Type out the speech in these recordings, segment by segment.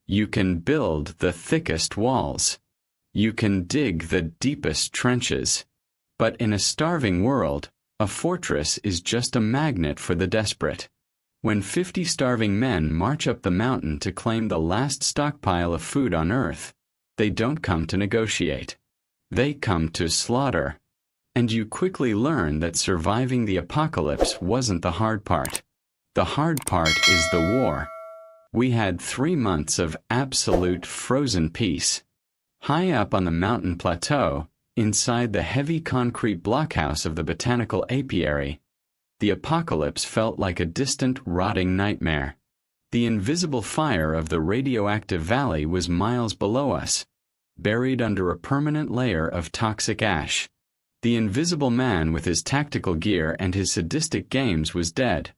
You can build the thickest walls. You can dig the deepest trenches. But in a starving world, a fortress is just a magnet for the desperate. When 50 starving men march up the mountain to claim the last stockpile of food on Earth, they don't come to negotiate. They come to slaughter. And you quickly learn that surviving the apocalypse wasn't the hard part. The hard part is the war. We had 3 months of absolute frozen peace. High up on the mountain plateau, inside the heavy concrete blockhouse of the botanical apiary, the apocalypse felt like a distant, rotting nightmare. The invisible fire of the radioactive valley was miles below us, buried under a permanent layer of toxic ash. The invisible man with his tactical gear and his sadistic games was dead,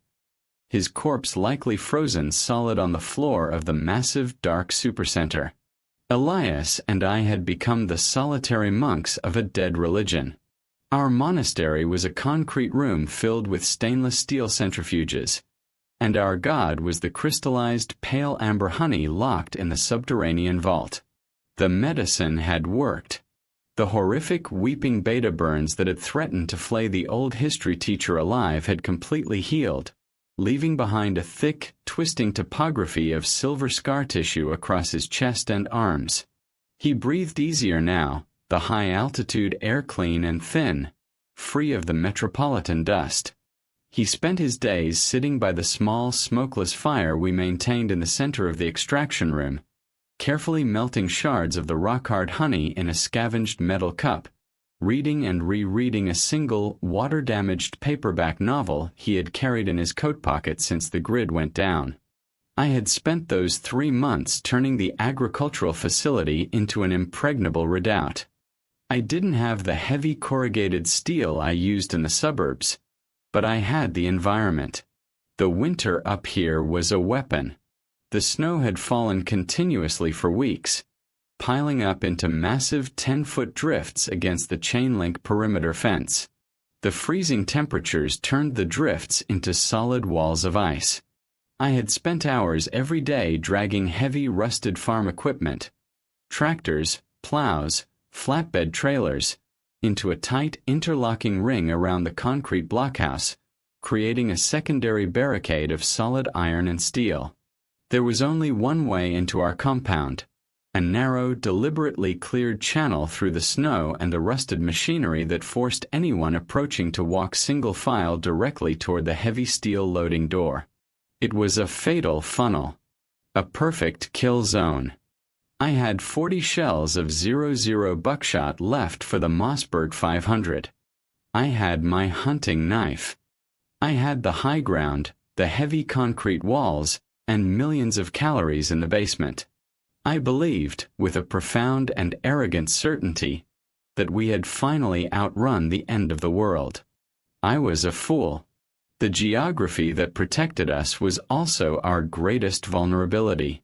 his corpse likely frozen solid on the floor of the massive, dark supercenter. Elias and I had become the solitary monks of a dead religion. Our monastery was a concrete room filled with stainless steel centrifuges, and our god was the crystallized pale amber honey locked in the subterranean vault. The medicine had worked. The horrific weeping beta burns that had threatened to flay the old history teacher alive had completely healed, leaving behind a thick, twisting topography of silver scar tissue across his chest and arms. He breathed easier now, the high-altitude air clean and thin, free of the metropolitan dust. He spent his days sitting by the small, smokeless fire we maintained in the center of the extraction room, carefully melting shards of the rock-hard honey in a scavenged metal cup, reading and rereading a single, water-damaged paperback novel he had carried in his coat pocket since the grid went down. I had spent those 3 months turning the agricultural facility into an impregnable redoubt. I didn't have the heavy corrugated steel I used in the suburbs, but I had the environment. The winter up here was a weapon. The snow had fallen continuously for weeks, piling up into massive 10-foot drifts against the chain-link perimeter fence. The freezing temperatures turned the drifts into solid walls of ice. I had spent hours every day dragging heavy rusted farm equipment, tractors, plows, flatbed trailers, into a tight interlocking ring around the concrete blockhouse, creating a secondary barricade of solid iron and steel. There was only one way into our compound, a narrow, deliberately cleared channel through the snow and the rusted machinery that forced anyone approaching to walk single file directly toward the heavy steel loading door. It was a fatal funnel, a perfect kill zone. I had 40 shells of 00 buckshot left for the Mossberg 500. I had my hunting knife. I had the high ground, the heavy concrete walls, and millions of calories in the basement. I believed, with a profound and arrogant certainty, that we had finally outrun the end of the world. I was a fool. The geography that protected us was also our greatest vulnerability.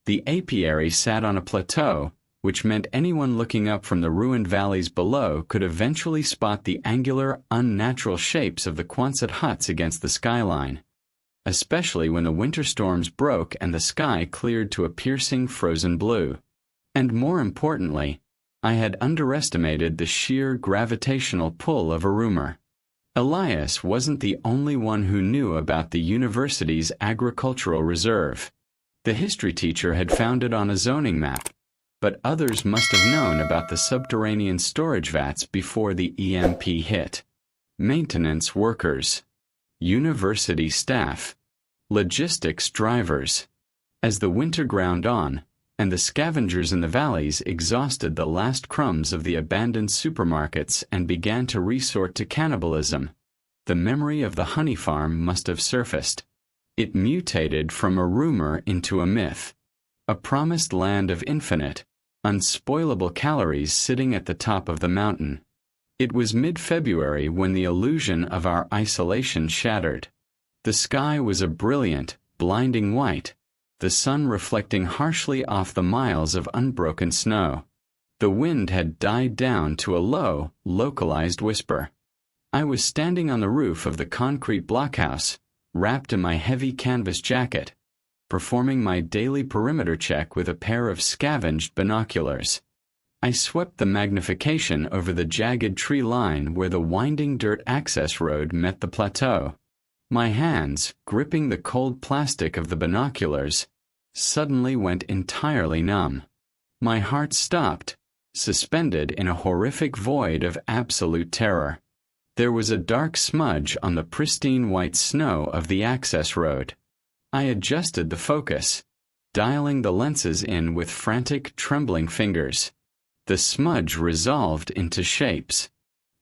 The apiary sat on a plateau, which meant anyone looking up from the ruined valleys below could eventually spot the angular, unnatural shapes of the Quonset huts against the skyline, especially when the winter storms broke and the sky cleared to a piercing frozen blue. And more importantly, I had underestimated the sheer gravitational pull of a rumor. Elias wasn't the only one who knew about the university's agricultural reserve. The history teacher had found it on a zoning map, but others must have known about the subterranean storage vats before the EMP hit. Maintenance workers, university staff, logistics drivers. As the winter ground on, and the scavengers in the valleys exhausted the last crumbs of the abandoned supermarkets and began to resort to cannibalism, the memory of the honey farm must have surfaced. It mutated from a rumor into a myth, a promised land of infinite, unspoilable calories sitting at the top of the mountain. It was mid-February when the illusion of our isolation shattered. The sky was a brilliant, blinding white, the sun reflecting harshly off the miles of unbroken snow. The wind had died down to a low, localized whisper. I was standing on the roof of the concrete blockhouse, wrapped in my heavy canvas jacket, performing my daily perimeter check with a pair of scavenged binoculars. I swept the magnification over the jagged tree line where the winding dirt access road met the plateau. My hands, gripping the cold plastic of the binoculars, suddenly went entirely numb. My heart stopped, suspended in a horrific void of absolute terror. There was a dark smudge on the pristine white snow of the access road. I adjusted the focus, dialing the lenses in with frantic, trembling fingers. The smudge resolved into shapes.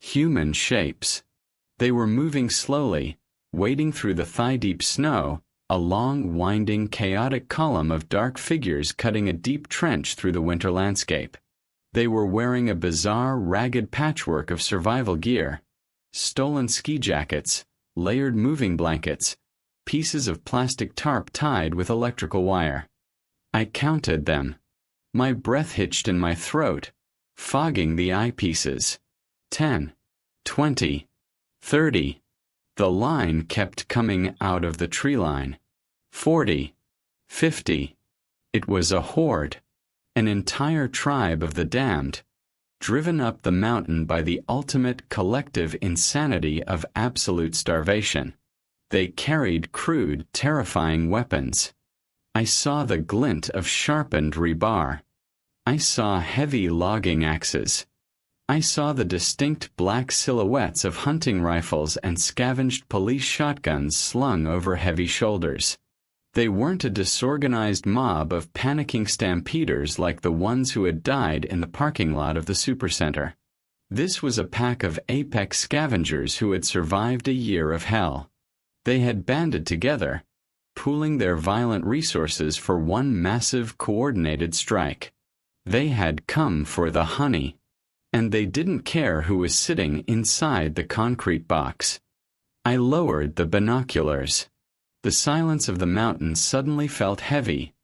Human shapes. They were moving slowly, wading through the thigh-deep snow, a long, winding, chaotic column of dark figures cutting a deep trench through the winter landscape. They were wearing a bizarre, ragged patchwork of survival gear. Stolen ski jackets, layered moving blankets, pieces of plastic tarp tied with electrical wire. I counted them. My breath hitched in my throat, fogging the eyepieces. 10, 20, 30. The line kept coming out of the tree line. 40, 50. It was a horde, an entire tribe of the damned, driven up the mountain by the ultimate collective insanity of absolute starvation. They carried crude, terrifying weapons. I saw the glint of sharpened rebar. I saw heavy logging axes. I saw the distinct black silhouettes of hunting rifles and scavenged police shotguns slung over heavy shoulders. They weren't a disorganized mob of panicking stampeders like the ones who had died in the parking lot of the supercenter. This was a pack of apex scavengers who had survived a year of hell. They had banded together, pooling their violent resources for one massive, coordinated strike. They had come for the honey, and they didn't care who was sitting inside the concrete box. I lowered the binoculars. The silence of the mountain suddenly felt heavy,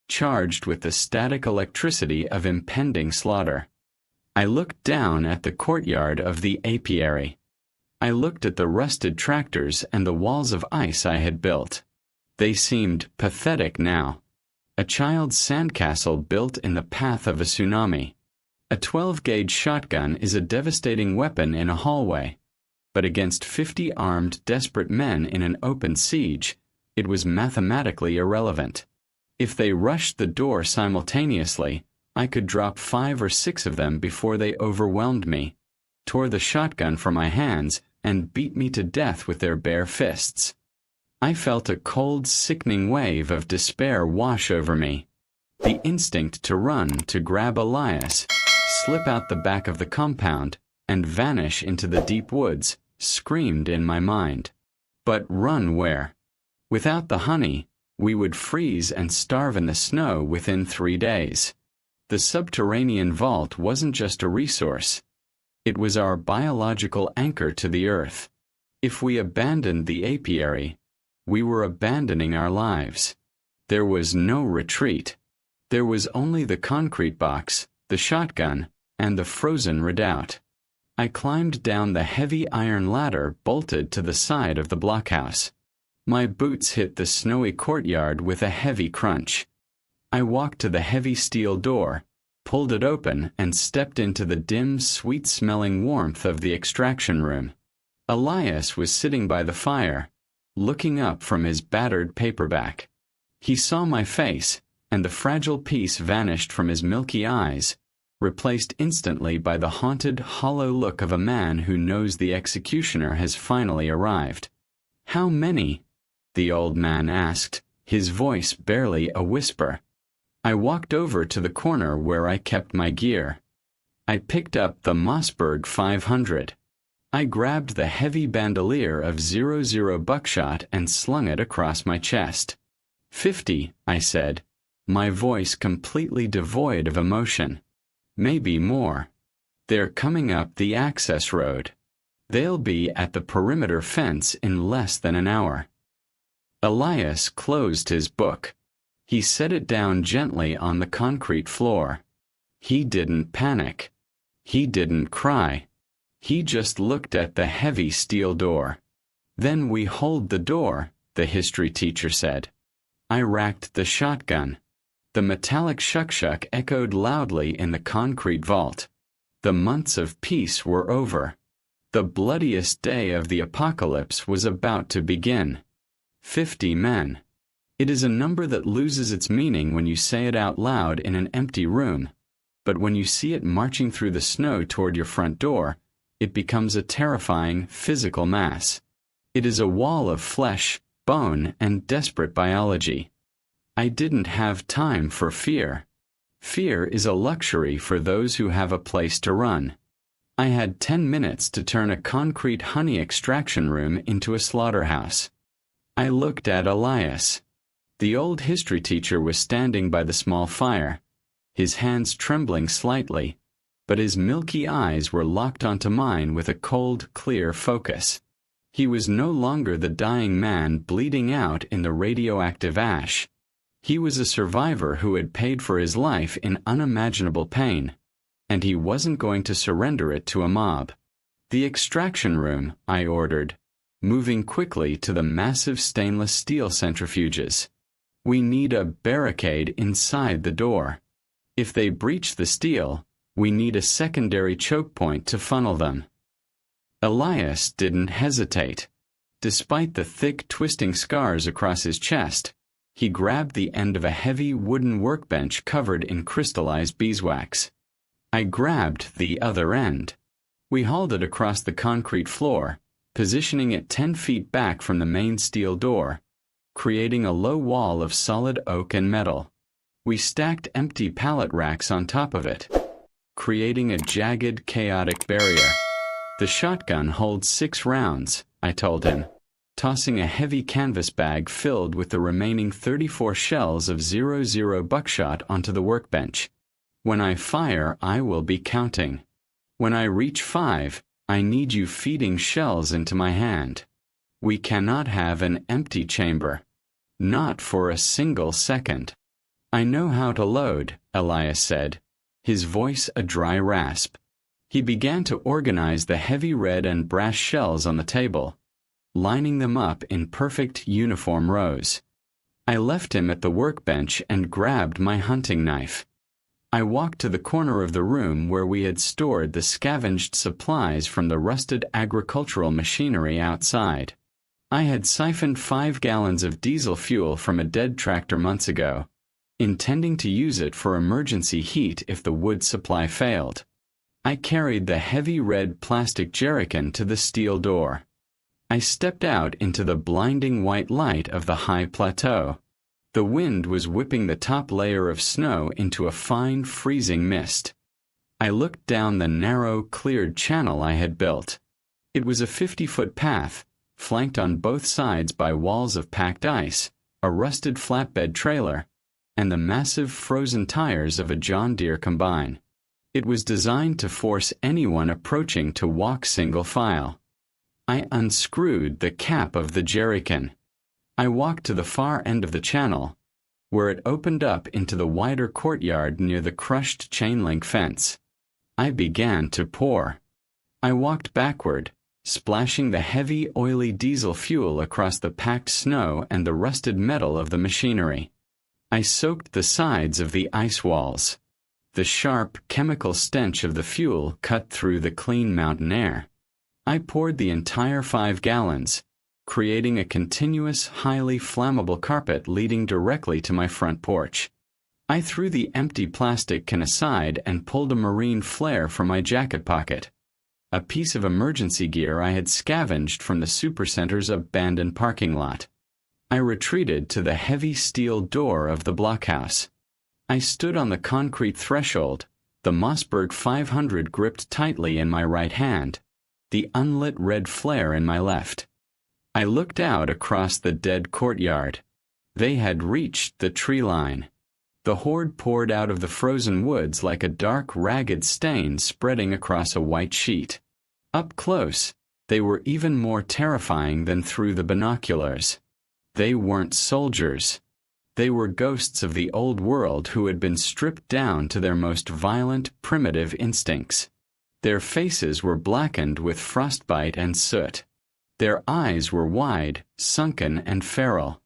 charged with the static electricity of impending slaughter. I looked down at the courtyard of the apiary. I looked at the rusted tractors and the walls of ice I had built. They seemed pathetic now. A child's sandcastle built in the path of a tsunami. A 12-gauge shotgun is a devastating weapon in a hallway, but against 50 armed, desperate men in an open siege, it was mathematically irrelevant. If they rushed the door simultaneously, I could drop 5 or 6 of them before they overwhelmed me, tore the shotgun from my hands, and beat me to death with their bare fists. I felt a cold, sickening wave of despair wash over me. The instinct to run, to grab Elias, slip out the back of the compound, and vanish into the deep woods, screamed in my mind. But run where? Without the honey, we would freeze and starve in the snow within 3 days. The subterranean vault wasn't just a resource. It was our biological anchor to the earth. If we abandoned the apiary, we were abandoning our lives. There was no retreat. There was only the concrete box, the shotgun, and the frozen redoubt. I climbed down the heavy iron ladder bolted to the side of the blockhouse. My boots hit the snowy courtyard with a heavy crunch. I walked to the heavy steel door, pulled it open, and stepped into the dim, sweet-smelling warmth of the extraction room. Elias was sitting by the fire, looking up from his battered paperback. He saw my face, and the fragile peace vanished from his milky eyes, replaced instantly by the haunted, hollow look of a man who knows the executioner has finally arrived. "How many?" the old man asked, his voice barely a whisper. I walked over to the corner where I kept my gear. I picked up the Mossberg 500. I grabbed the heavy bandolier of 00 buckshot and slung it across my chest. 50, I said, my voice completely devoid of emotion. Maybe more. They're coming up the access road. They'll be at the perimeter fence in less than an hour. Elias closed his book. He set it down gently on the concrete floor. He didn't panic. He didn't cry. He just looked at the heavy steel door. "Then we hold the door," the history teacher said. I racked the shotgun. The metallic shuck-shuck echoed loudly in the concrete vault. The months of peace were over. The bloodiest day of the apocalypse was about to begin. 50 men. It is a number that loses its meaning when you say it out loud in an empty room, but when you see it marching through the snow toward your front door, it becomes a terrifying physical mass. It is a wall of flesh, bone, and desperate biology. I didn't have time for fear. Fear is a luxury for those who have a place to run. I had 10 minutes to turn a concrete honey extraction room into a slaughterhouse. I looked at Elias. The old history teacher was standing by the small fire, his hands trembling slightly, but his milky eyes were locked onto mine with a cold, clear focus. He was no longer the dying man bleeding out in the radioactive ash. He was a survivor who had paid for his life in unimaginable pain, and he wasn't going to surrender it to a mob. "The extraction room," I ordered, moving quickly to the massive stainless steel centrifuges. "We need a barricade inside the door. If they breach the steel, we need a secondary choke point to funnel them." Elias didn't hesitate. Despite the thick, twisting scars across his chest, he grabbed the end of a heavy wooden workbench covered in crystallized beeswax. I grabbed the other end. We hauled it across the concrete floor, positioning it 10 feet back from the main steel door, creating a low wall of solid oak and metal. We stacked empty pallet racks on top of it, creating a jagged, chaotic barrier. "The shotgun holds 6 rounds, I told him, tossing a heavy canvas bag filled with the remaining 34 shells of .00 buckshot onto the workbench. "When I fire, I will be counting. When I reach 5, I need you feeding shells into my hand. We cannot have an empty chamber. Not for a single second." "I know how to load," Elias said, his voice a dry rasp. He began to organize the heavy red and brass shells on the table, lining them up in perfect uniform rows. I left him at the workbench and grabbed my hunting knife. I walked to the corner of the room where we had stored the scavenged supplies from the rusted agricultural machinery outside. I had siphoned 5 gallons of diesel fuel from a dead tractor months ago, intending to use it for emergency heat if the wood supply failed. I carried the heavy red plastic jerrycan to the steel door. I stepped out into the blinding white light of the high plateau. The wind was whipping the top layer of snow into a fine, freezing mist. I looked down the narrow, cleared channel I had built. It was a 50-foot path, flanked on both sides by walls of packed ice, a rusted flatbed trailer, and the massive frozen tires of a John Deere combine. It was designed to force anyone approaching to walk single file. I unscrewed the cap of the jerrycan. I walked to the far end of the channel, where it opened up into the wider courtyard near the crushed chain-link fence. I began to pour. I walked backward, splashing the heavy, oily diesel fuel across the packed snow and the rusted metal of the machinery. I soaked the sides of the ice walls. The sharp, chemical stench of the fuel cut through the clean mountain air. I poured the entire 5 gallons, creating a continuous, highly flammable carpet leading directly to my front porch. I threw the empty plastic can aside and pulled a marine flare from my jacket pocket, a piece of emergency gear I had scavenged from the supercenter's abandoned parking lot. I retreated to the heavy steel door of the blockhouse. I stood on the concrete threshold, the Mossberg 500 gripped tightly in my right hand, the unlit red flare in my left. I looked out across the dead courtyard. They had reached the tree line. The horde poured out of the frozen woods like a dark, ragged stain spreading across a white sheet. Up close, they were even more terrifying than through the binoculars. They weren't soldiers. They were ghosts of the old world who had been stripped down to their most violent, primitive instincts. Their faces were blackened with frostbite and soot. Their eyes were wide, sunken, and feral.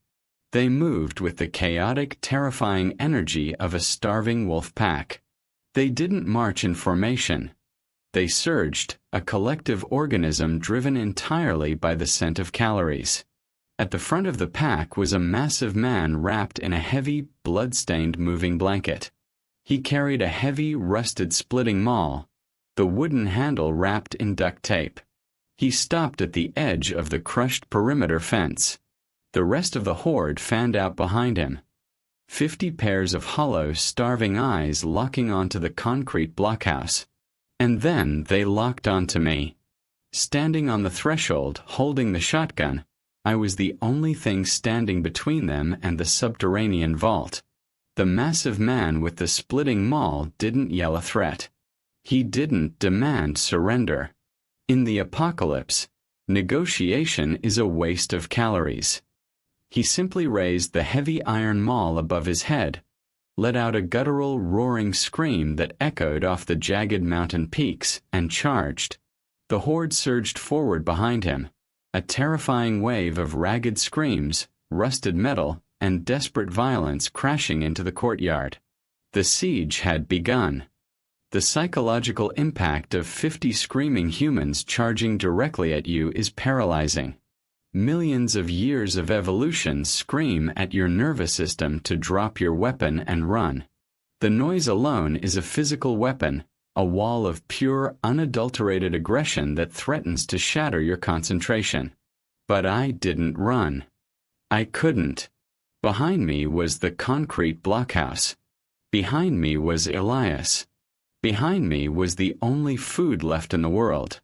They moved with the chaotic, terrifying energy of a starving wolf pack. They didn't march in formation. They surged, a collective organism driven entirely by the scent of calories. At the front of the pack was a massive man wrapped in a heavy, blood-stained moving blanket. He carried a heavy, rusted splitting maul, the wooden handle wrapped in duct tape. He stopped at the edge of the crushed perimeter fence. The rest of the horde fanned out behind him. 50 pairs of hollow, starving eyes locking onto the concrete blockhouse. And then they locked onto me. Standing on the threshold, holding the shotgun, I was the only thing standing between them and the subterranean vault. The massive man with the splitting maul didn't yell a threat. He didn't demand surrender. In the apocalypse, negotiation is a waste of calories. He simply raised the heavy iron maul above his head, let out a guttural, roaring scream that echoed off the jagged mountain peaks, and charged. The horde surged forward behind him, a terrifying wave of ragged screams, rusted metal, and desperate violence crashing into the courtyard. The siege had begun. The psychological impact of 50 screaming humans charging directly at you is paralyzing. Millions of years of evolution scream at your nervous system to drop your weapon and run. The noise alone is a physical weapon, a wall of pure, unadulterated aggression that threatens to shatter your concentration. But I didn't run. I couldn't. Behind me was the concrete blockhouse. Behind me was Elias. Behind me was the only food left in the world.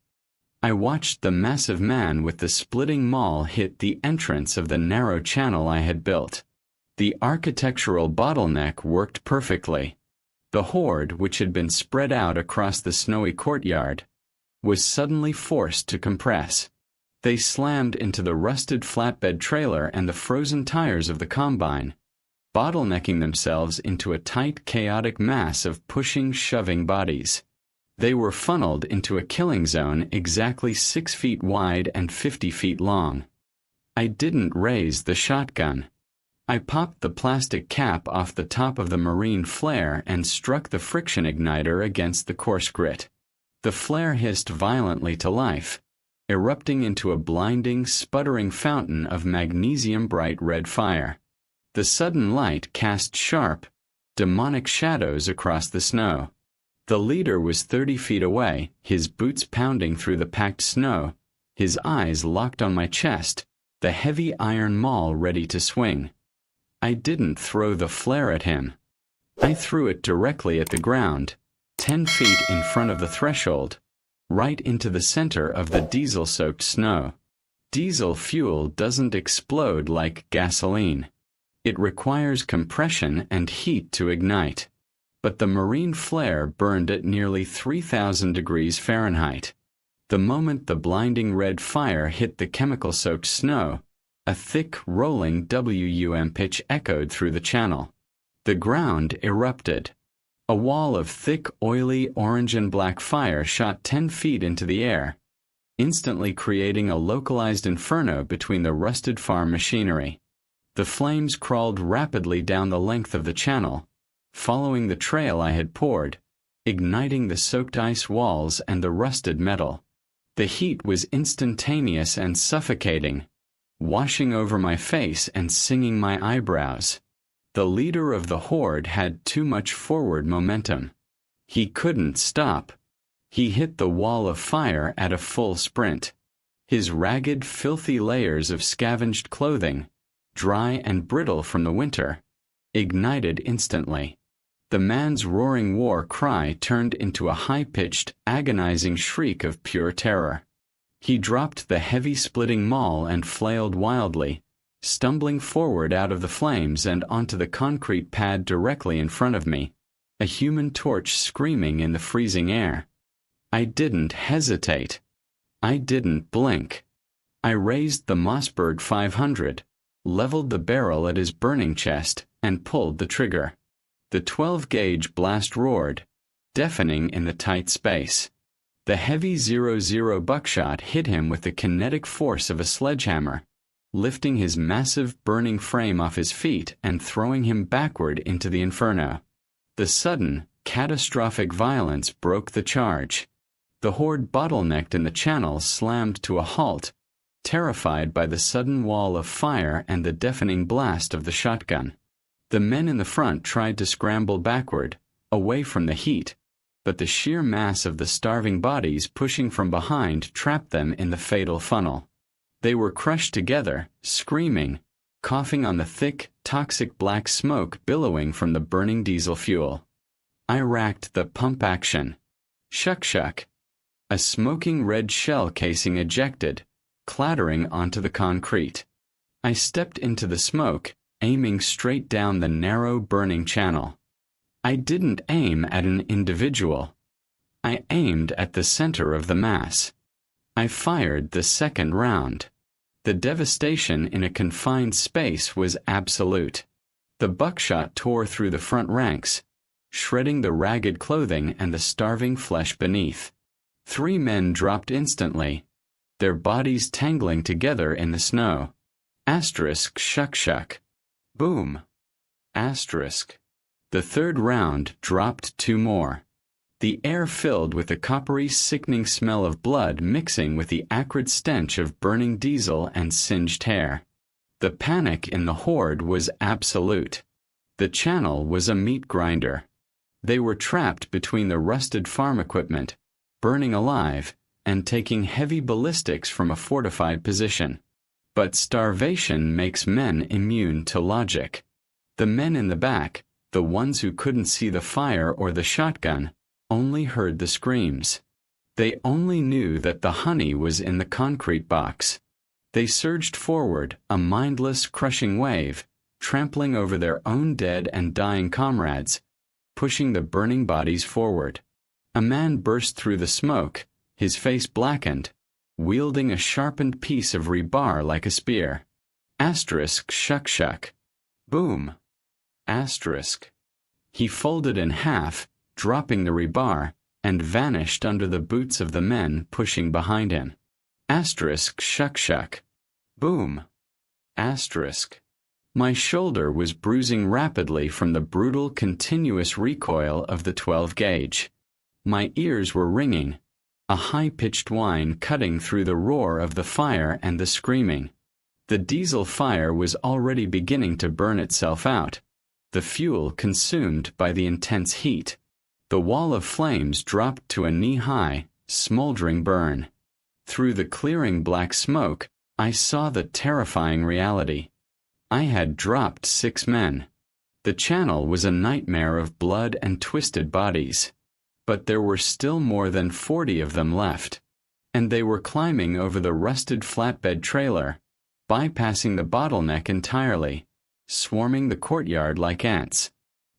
I watched the massive man with the splitting maul hit the entrance of the narrow channel I had built. The architectural bottleneck worked perfectly. The horde, which had been spread out across the snowy courtyard, was suddenly forced to compress. They slammed into the rusted flatbed trailer and the frozen tires of the combine, bottlenecking themselves into a tight, chaotic mass of pushing, shoving bodies. They were funneled into a killing zone exactly 6 feet wide and 50 feet long. I didn't raise the shotgun. I popped the plastic cap off the top of the marine flare and struck the friction igniter against the coarse grit. The flare hissed violently to life, erupting into a blinding, sputtering fountain of magnesium-bright red fire. The sudden light cast sharp, demonic shadows across the snow. The leader was 30 feet away, his boots pounding through the packed snow, his eyes locked on my chest, the heavy iron maul ready to swing. I didn't throw the flare at him. I threw it directly at the ground, 10 feet in front of the threshold, right into the center of the diesel-soaked snow. Diesel fuel doesn't explode like gasoline. It requires compression and heat to ignite. But the marine flare burned at nearly 3,000 degrees Fahrenheit. The moment the blinding red fire hit the chemical-soaked snow, a thick, rolling WUM pitch echoed through the channel. The ground erupted. A wall of thick, oily orange and black fire shot 10 feet into the air, instantly creating a localized inferno between the rusted farm machinery. The flames crawled rapidly down the length of the channel, following the trail I had poured, igniting the soaked ice walls and the rusted metal. The heat was instantaneous and suffocating, washing over my face and singing my eyebrows. The leader of the horde had too much forward momentum. He couldn't stop. He hit the wall of fire at a full sprint. His ragged, filthy layers of scavenged clothing, dry and brittle from the winter, ignited instantly. The man's roaring war cry turned into a high-pitched, agonizing shriek of pure terror. He dropped the heavy splitting maul and flailed wildly, stumbling forward out of the flames and onto the concrete pad directly in front of me, a human torch screaming in the freezing air. I didn't hesitate. I didn't blink. I raised the Mossberg 500, leveled the barrel at his burning chest, and pulled the trigger. The 12-gauge blast roared, deafening in the tight space. The heavy .00 buckshot hit him with the kinetic force of a sledgehammer, lifting his massive burning frame off his feet and throwing him backward into the inferno. The sudden, catastrophic violence broke the charge. The horde bottlenecked in the channel slammed to a halt, terrified by the sudden wall of fire and the deafening blast of the shotgun. The men in the front tried to scramble backward, away from the heat, but the sheer mass of the starving bodies pushing from behind trapped them in the fatal funnel. They were crushed together, screaming, coughing on the thick, toxic black smoke billowing from the burning diesel fuel. I racked the pump action. Shuck shuck. A smoking red shell casing ejected, clattering onto the concrete. I stepped into the smoke, aiming straight down the narrow burning channel. I didn't aim at an individual. I aimed at the center of the mass. I fired the second round. The devastation in a confined space was absolute. The buckshot tore through the front ranks, shredding the ragged clothing and the starving flesh beneath. 3 men dropped instantly, their bodies tangling together in the snow. Asterisk shuck shuck. Boom. Asterisk. The third round dropped 2 more. The air filled with the coppery, sickening smell of blood mixing with the acrid stench of burning diesel and singed hair. The panic in the horde was absolute. The channel was a meat grinder. They were trapped between the rusted farm equipment, burning alive, and taking heavy ballistics from a fortified position. But starvation makes men immune to logic. The men in the back, the ones who couldn't see the fire or the shotgun, only heard the screams. They only knew that the honey was in the concrete box. They surged forward, a mindless, crushing wave, trampling over their own dead and dying comrades, pushing the burning bodies forward. A man burst through the smoke, his face blackened, wielding a sharpened piece of rebar like a spear. Asterisk shuck shuck. Boom. Asterisk. He folded in half, dropping the rebar, and vanished under the boots of the men pushing behind him. Asterisk shuck shuck. Boom. Asterisk. My shoulder was bruising rapidly from the brutal, continuous recoil of the 12-gauge. My ears were ringing, a high-pitched whine cutting through the roar of the fire and the screaming. The diesel fire was already beginning to burn itself out, the fuel consumed by the intense heat. The wall of flames dropped to a knee-high, smoldering burn. Through the clearing black smoke, I saw the terrifying reality. I had dropped 6 men. The channel was a nightmare of blood and twisted bodies. But there were still more than 40 of them left. And they were climbing over the rusted flatbed trailer, bypassing the bottleneck entirely, swarming the courtyard like ants.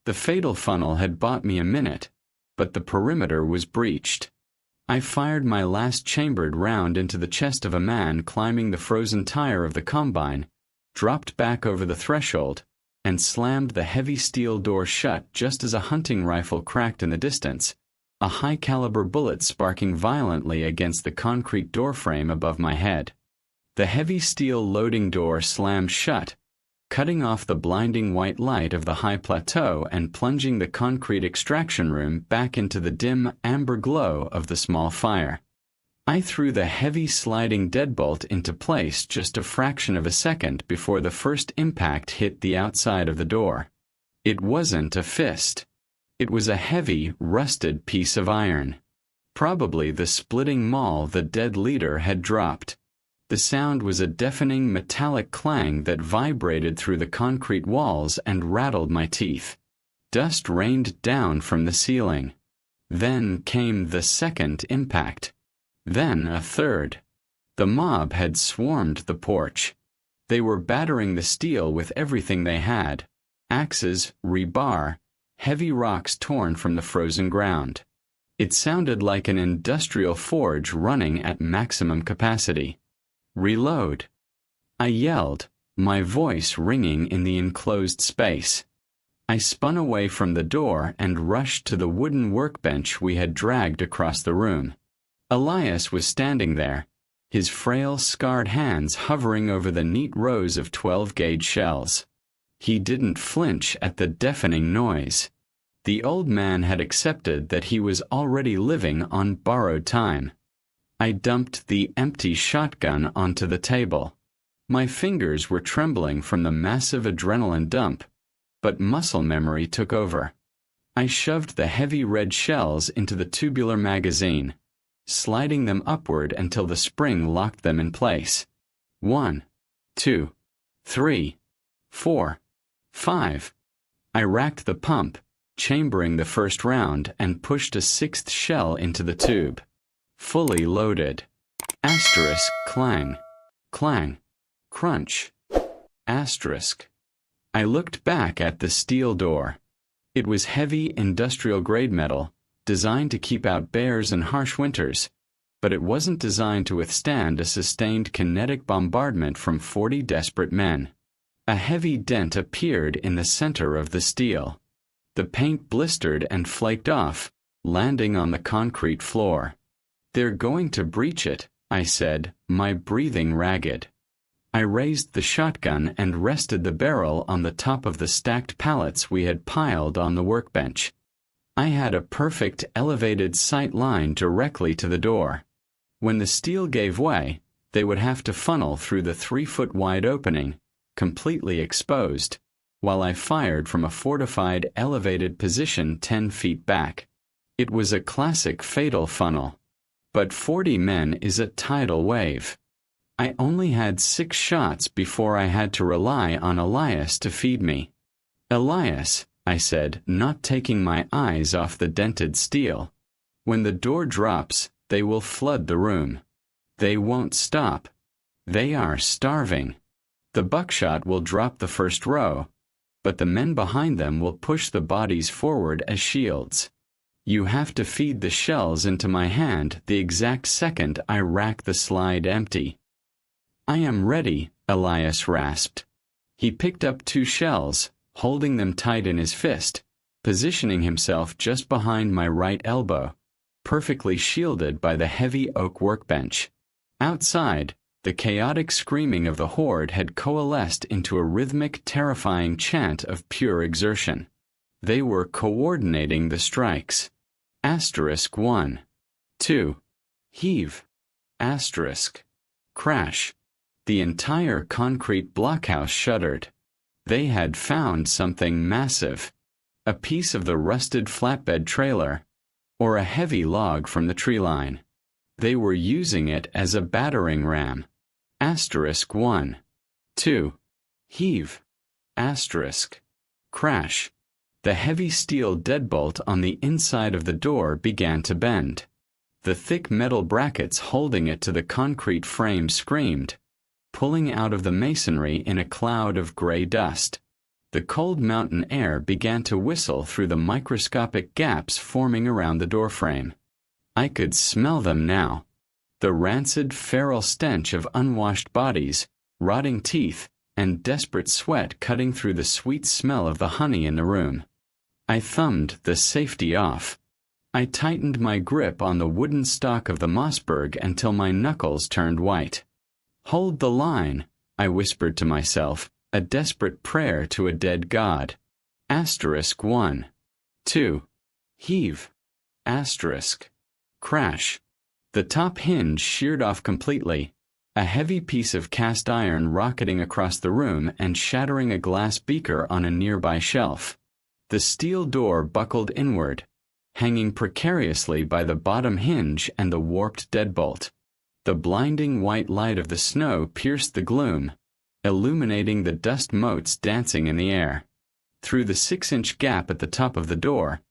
The fatal funnel had bought me a minute, but the perimeter was breached. I fired my last chambered round into the chest of a man climbing the frozen tire of the combine, dropped back over the threshold, and slammed the heavy steel door shut just as a hunting rifle cracked in the distance, a high-caliber bullet sparking violently against the concrete doorframe above my head. The heavy steel loading door slammed shut, cutting off the blinding white light of the high plateau and plunging the concrete extraction room back into the dim amber glow of the small fire. I threw the heavy sliding deadbolt into place just a fraction of a second before the first impact hit the outside of the door. It wasn't a fist. It was a heavy, rusted piece of iron. Probably the splitting maul the dead leader had dropped. The sound was a deafening metallic clang that vibrated through the concrete walls and rattled my teeth. Dust rained down from the ceiling. Then came the second impact. Then a third. The mob had swarmed the porch. They were battering the steel with everything they had: axes, rebar, heavy rocks torn from the frozen ground. It sounded like an industrial forge running at maximum capacity. Reload. I yelled, my voice ringing in the enclosed space. I spun away from the door and rushed to the wooden workbench we had dragged across the room. Elias was standing there, his frail, scarred hands hovering over the neat rows of 12-gauge shells. He didn't flinch at the deafening noise. The old man had accepted that he was already living on borrowed time. I dumped the empty shotgun onto the table. My fingers were trembling from the massive adrenaline dump, but muscle memory took over. I shoved the heavy red shells into the tubular magazine, sliding them upward until the spring locked them in place. 1, 2, 3, 4, 5. I racked the pump, chambering the first round, and pushed a sixth shell into the tube. Fully loaded. Asterisk, clang, clang, crunch. Asterisk. I looked back at the steel door. It was heavy industrial-grade metal, designed to keep out bears and harsh winters, but it wasn't designed to withstand a sustained kinetic bombardment from 40 desperate men. A heavy dent appeared in the center of the steel. The paint blistered and flaked off, landing on the concrete floor. "They're going to breach it," I said, my breathing ragged. I raised the shotgun and rested the barrel on the top of the stacked pallets we had piled on the workbench. I had a perfect elevated sight line directly to the door. When the steel gave way, they would have to funnel through the 3-foot-wide opening, completely exposed, while I fired from a fortified elevated position 10 feet back. It was a classic fatal funnel. But 40 men is a tidal wave. I only had 6 shots before I had to rely on Elias to feed me. "Elias," I said, not taking my eyes off the dented steel, "when the door drops, they will flood the room. They won't stop. They are starving. The buckshot will drop the first row, but the men behind them will push the bodies forward as shields. You have to feed the shells into my hand the exact second I rack the slide empty." "I am ready," Elias rasped. He picked up 2 shells, holding them tight in his fist, positioning himself just behind my right elbow, perfectly shielded by the heavy oak workbench. Outside, the chaotic screaming of the horde had coalesced into a rhythmic, terrifying chant of pure exertion. They were coordinating the strikes. Asterisk 1, 2, heave. Asterisk. Crash. The entire concrete blockhouse shuddered. They had found something massive. A piece of the rusted flatbed trailer, or a heavy log from the tree line. They were using it as a battering ram. Asterisk 1, 2, heave. Asterisk. Crash. The heavy steel deadbolt on the inside of the door began to bend. The thick metal brackets holding it to the concrete frame screamed, pulling out of the masonry in a cloud of gray dust. The cold mountain air began to whistle through the microscopic gaps forming around the doorframe. I could smell them now. The rancid, feral stench of unwashed bodies, rotting teeth, and desperate sweat cutting through the sweet smell of the honey in the room. I thumbed the safety off. I tightened my grip on the wooden stock of the Mossberg until my knuckles turned white. "Hold the line," I whispered to myself, a desperate prayer to a dead god. Asterisk 1, 2, heave. Asterisk. Crash. The top hinge sheared off completely, a heavy piece of cast iron rocketing across the room and shattering a glass beaker on a nearby shelf. The steel door buckled inward, hanging precariously by the bottom hinge and the warped deadbolt. The blinding white light of the snow pierced the gloom, illuminating the dust motes dancing in the air. Through the 6-inch gap at the top of the door,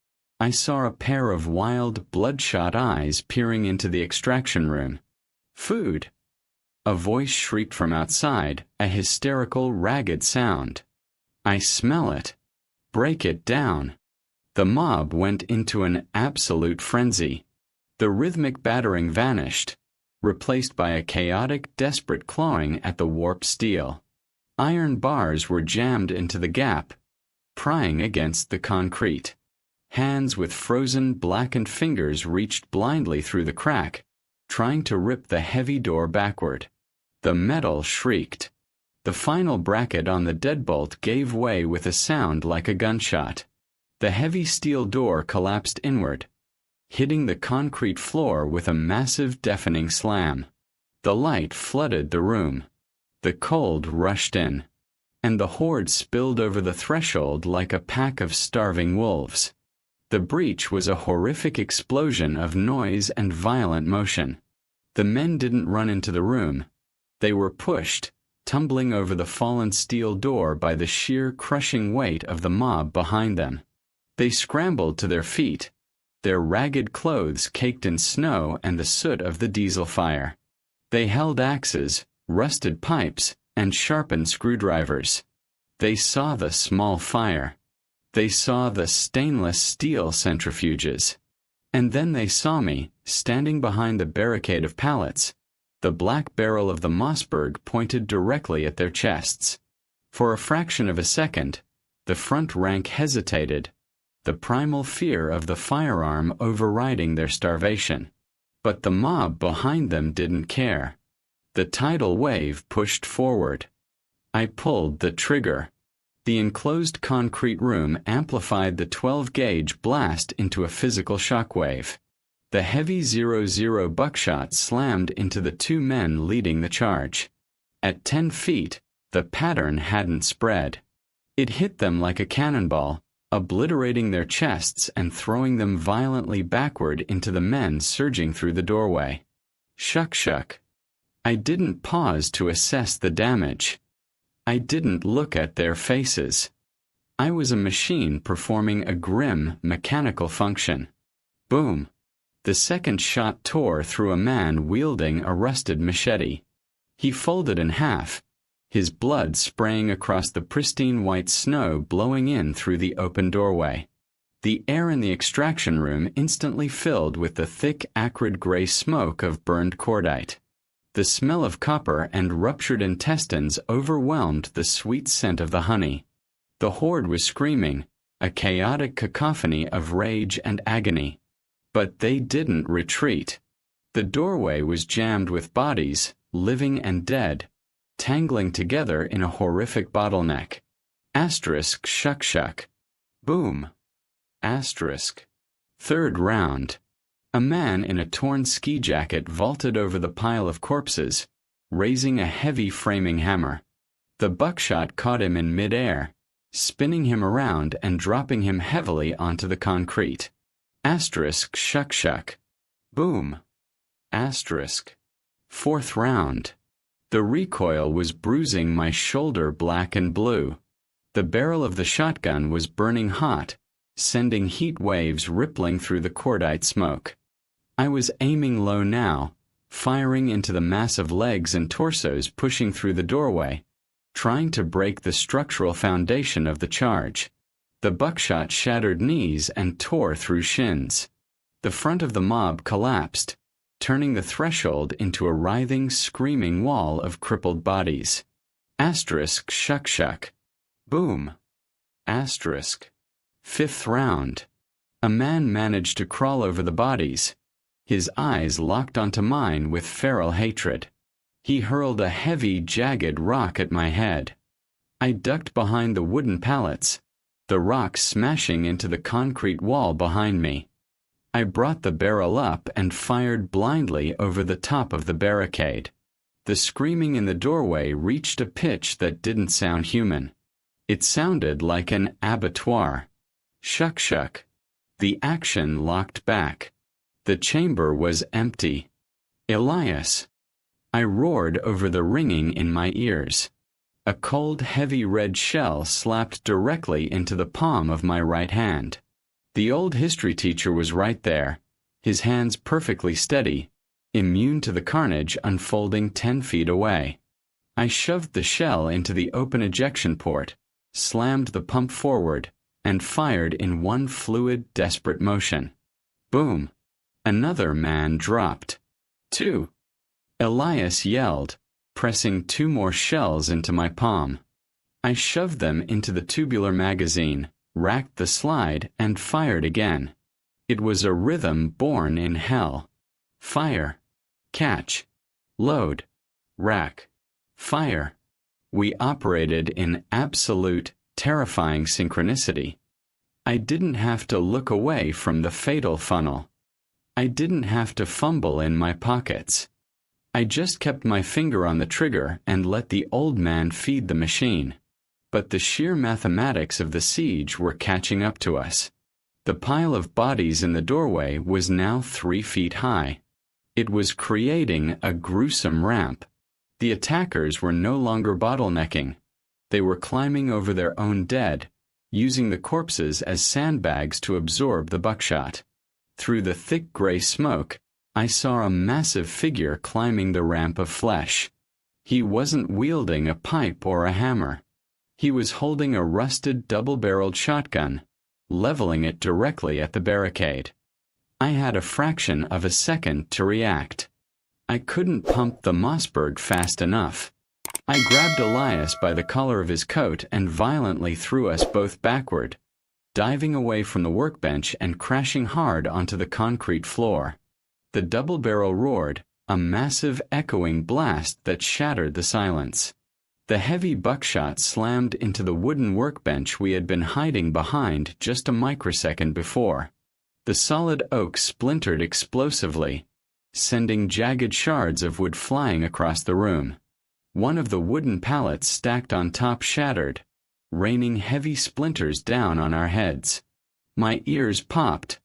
I saw a pair of wild, bloodshot eyes peering into the extraction room. "Food!" A voice shrieked from outside, a hysterical, ragged sound. "I smell it. Break it down." The mob went into an absolute frenzy. The rhythmic battering vanished, replaced by a chaotic, desperate clawing at the warped steel. Iron bars were jammed into the gap, prying against the concrete. Hands with frozen, blackened fingers reached blindly through the crack, trying to rip the heavy door backward. The metal shrieked. The final bracket on the deadbolt gave way with a sound like a gunshot. The heavy steel door collapsed inward, hitting the concrete floor with a massive deafening slam. The light flooded the room. The cold rushed in, and the horde spilled over the threshold like a pack of starving wolves. The breach was a horrific explosion of noise and violent motion. The men didn't run into the room. They were pushed, tumbling over the fallen steel door by the sheer crushing weight of the mob behind them. They scrambled to their feet, their ragged clothes caked in snow and the soot of the diesel fire. They held axes, rusted pipes, and sharpened screwdrivers. They saw the small fire. They saw the stainless steel centrifuges. And then they saw me, standing behind the barricade of pallets, the black barrel of the Mossberg pointed directly at their chests. For a fraction of a second, the front rank hesitated, the primal fear of the firearm overriding their starvation. But the mob behind them didn't care. The tidal wave pushed forward. I pulled the trigger. The enclosed concrete room amplified the 12-gauge blast into a physical shockwave. The heavy 00 buckshot slammed into the two men leading the charge. At 10 feet, the pattern hadn't spread. It hit them like a cannonball, obliterating their chests and throwing them violently backward into the men surging through the doorway. Shuck. I didn't pause to assess the damage. I didn't look at their faces. I was a machine performing a grim, mechanical function. Boom. The second shot tore through a man wielding a rusted machete. He folded in half, his blood spraying across the pristine white snow blowing in through the open doorway. The air in the extraction room instantly filled with the thick, acrid gray smoke of burned cordite. The smell of copper and ruptured intestines overwhelmed the sweet scent of the honey. The horde was screaming, a chaotic cacophony of rage and agony. But they didn't retreat. The doorway was jammed with bodies, living and dead, tangling together in a horrific bottleneck. Asterisk shuck. Boom. Asterisk. Third round. A man in a torn ski jacket vaulted over the pile of corpses, raising a heavy framing hammer. The buckshot caught him in midair, spinning him around and dropping him heavily onto the concrete. Asterisk shuck. Boom. Asterisk. Fourth round. The recoil was bruising my shoulder black and blue. The barrel of the shotgun was burning hot, sending heat waves rippling through the cordite smoke. I was aiming low now, firing into the massive legs and torsos pushing through the doorway, trying to break the structural foundation of the charge. The buckshot shattered knees and tore through shins. The front of the mob collapsed, turning the threshold into a writhing, screaming wall of crippled bodies. Asterisk shuck. Boom. Asterisk. Fifth round. A man managed to crawl over the bodies, his eyes locked onto mine with feral hatred. He hurled a heavy, jagged rock at my head. I ducked behind the wooden pallets, the rock smashing into the concrete wall behind me. I brought the barrel up and fired blindly over the top of the barricade. The screaming in the doorway reached a pitch that didn't sound human. It sounded like an abattoir. Shuck. The action locked back. The chamber was empty. Elias. I roared over the ringing in my ears. A cold, heavy red shell slapped directly into the palm of my right hand. The old history teacher was right there, his hands perfectly steady, immune to the carnage unfolding 10 feet away. I shoved the shell into the open ejection port, slammed the pump forward, and fired in one fluid, desperate motion. Boom. Another man dropped. 2. Elias yelled, pressing 2 more shells into my palm. I shoved them into the tubular magazine, racked the slide, and fired again. It was a rhythm born in hell. Fire. catch, load, rack, fire. We operated in absolute, terrifying synchronicity. I didn't have to look away from the fatal funnel. I didn't have to fumble in my pockets. I just kept my finger on the trigger and let the old man feed the machine. But the sheer mathematics of the siege were catching up to us. The pile of bodies in the doorway was now 3 feet high. It was creating a gruesome ramp. The attackers were no longer bottlenecking. They were climbing over their own dead, using the corpses as sandbags to absorb the buckshot. Through the thick gray smoke, I saw a massive figure climbing the ramp of flesh. He wasn't wielding a pipe or a hammer. He was holding a rusted double-barreled shotgun, leveling it directly at the barricade. I had a fraction of a second to react. I couldn't pump the Mossberg fast enough. I grabbed Elias by the collar of his coat and violently threw us both backward, diving away from the workbench and crashing hard onto the concrete floor. The double barrel roared, a massive echoing blast that shattered the silence. The heavy buckshot slammed into the wooden workbench we had been hiding behind just a microsecond before. The solid oak splintered explosively, sending jagged shards of wood flying across the room. One of the wooden pallets stacked on top shattered, raining heavy splinters down on our heads. My ears popped,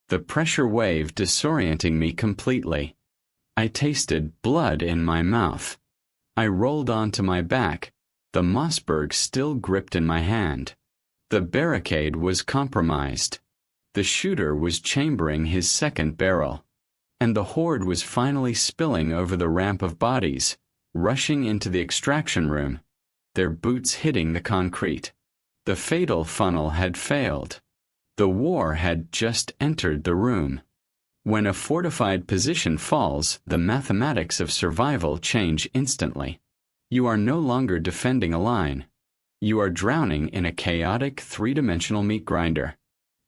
the pressure wave disorienting me completely. I tasted blood in my mouth. I rolled onto my back, the Mossberg still gripped in my hand. The barricade was compromised. The shooter was chambering his second barrel. And the horde was finally spilling over the ramp of bodies, rushing into the extraction room, their boots hitting the concrete. The fatal funnel had failed. The war had just entered the room. When a fortified position falls, the mathematics of survival change instantly. You are no longer defending a line. You are drowning in a chaotic three-dimensional meat grinder.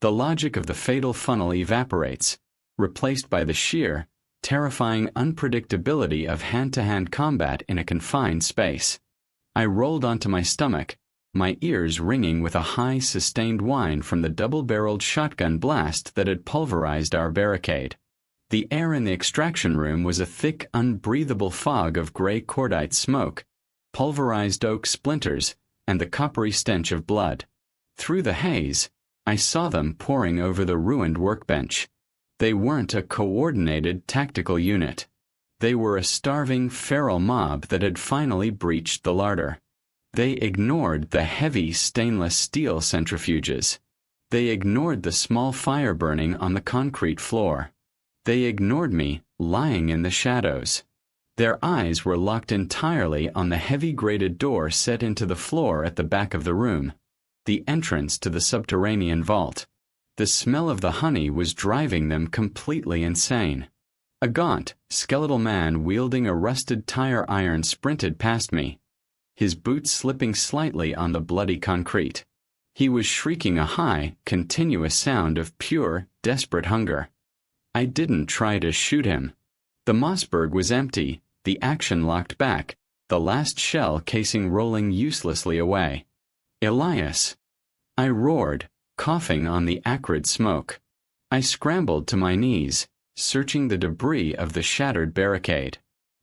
The logic of the fatal funnel evaporates, replaced by the sheer, terrifying unpredictability of hand-to-hand combat in a confined space. I rolled onto my stomach, my ears ringing with a high, sustained whine from the double-barreled shotgun blast that had pulverized our barricade. The air in the extraction room was a thick, unbreathable fog of gray cordite smoke, pulverized oak splinters, and the coppery stench of blood. Through the haze, I saw them pouring over the ruined workbench. They weren't a coordinated tactical unit. They were a starving, feral mob that had finally breached the larder. They ignored the heavy stainless steel centrifuges. They ignored the small fire burning on the concrete floor. They ignored me, lying in the shadows. Their eyes were locked entirely on the heavy grated door set into the floor at the back of the room, the entrance to the subterranean vault. The smell of the honey was driving them completely insane. A gaunt, skeletal man wielding a rusted tire iron sprinted past me, his boots slipping slightly on the bloody concrete. He was shrieking a high, continuous sound of pure, desperate hunger. I didn't try to shoot him. The Mossberg was empty, the action locked back, the last shell casing rolling uselessly away. Elias! I roared, coughing on the acrid smoke. I scrambled to my knees, searching the debris of the shattered barricade.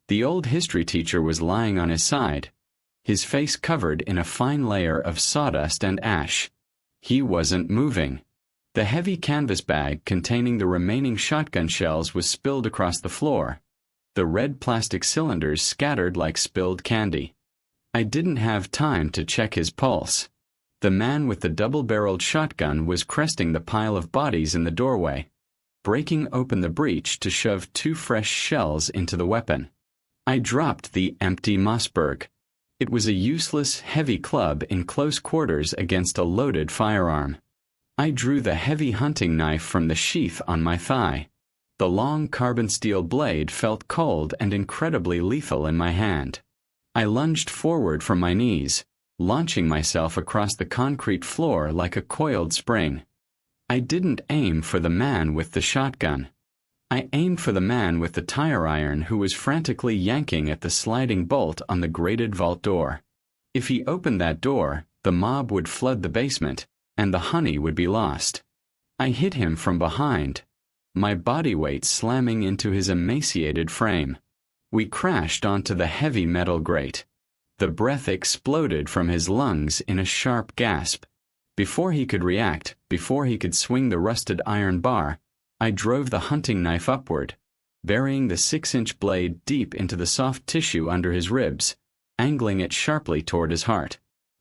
The old history teacher was lying on his side, his face covered in a fine layer of sawdust and ash. He wasn't moving. The heavy canvas bag containing the remaining shotgun shells was spilled across the floor, the red plastic cylinders scattered like spilled candy. I didn't have time to check his pulse. The man with the double-barreled shotgun was cresting the pile of bodies in the doorway, breaking open the breach to shove 2 fresh shells into the weapon. I dropped the empty Mossberg. It was a useless, heavy club in close quarters against a loaded firearm. I drew the heavy hunting knife from the sheath on my thigh. The long carbon steel blade felt cold and incredibly lethal in my hand. I lunged forward from my knees, launching myself across the concrete floor like a coiled spring. I didn't aim for the man with the shotgun. I aimed for the man with the tire iron who was frantically yanking at the sliding bolt on the grated vault door. If he opened that door, the mob would flood the basement, and the honey would be lost. I hit him from behind, my body weight slamming into his emaciated frame. We crashed onto the heavy metal grate. The breath exploded from his lungs in a sharp gasp. Before he could react, before he could swing the rusted iron bar, I drove the hunting knife upward, burying the 6-inch blade deep into the soft tissue under his ribs, angling it sharply toward his heart.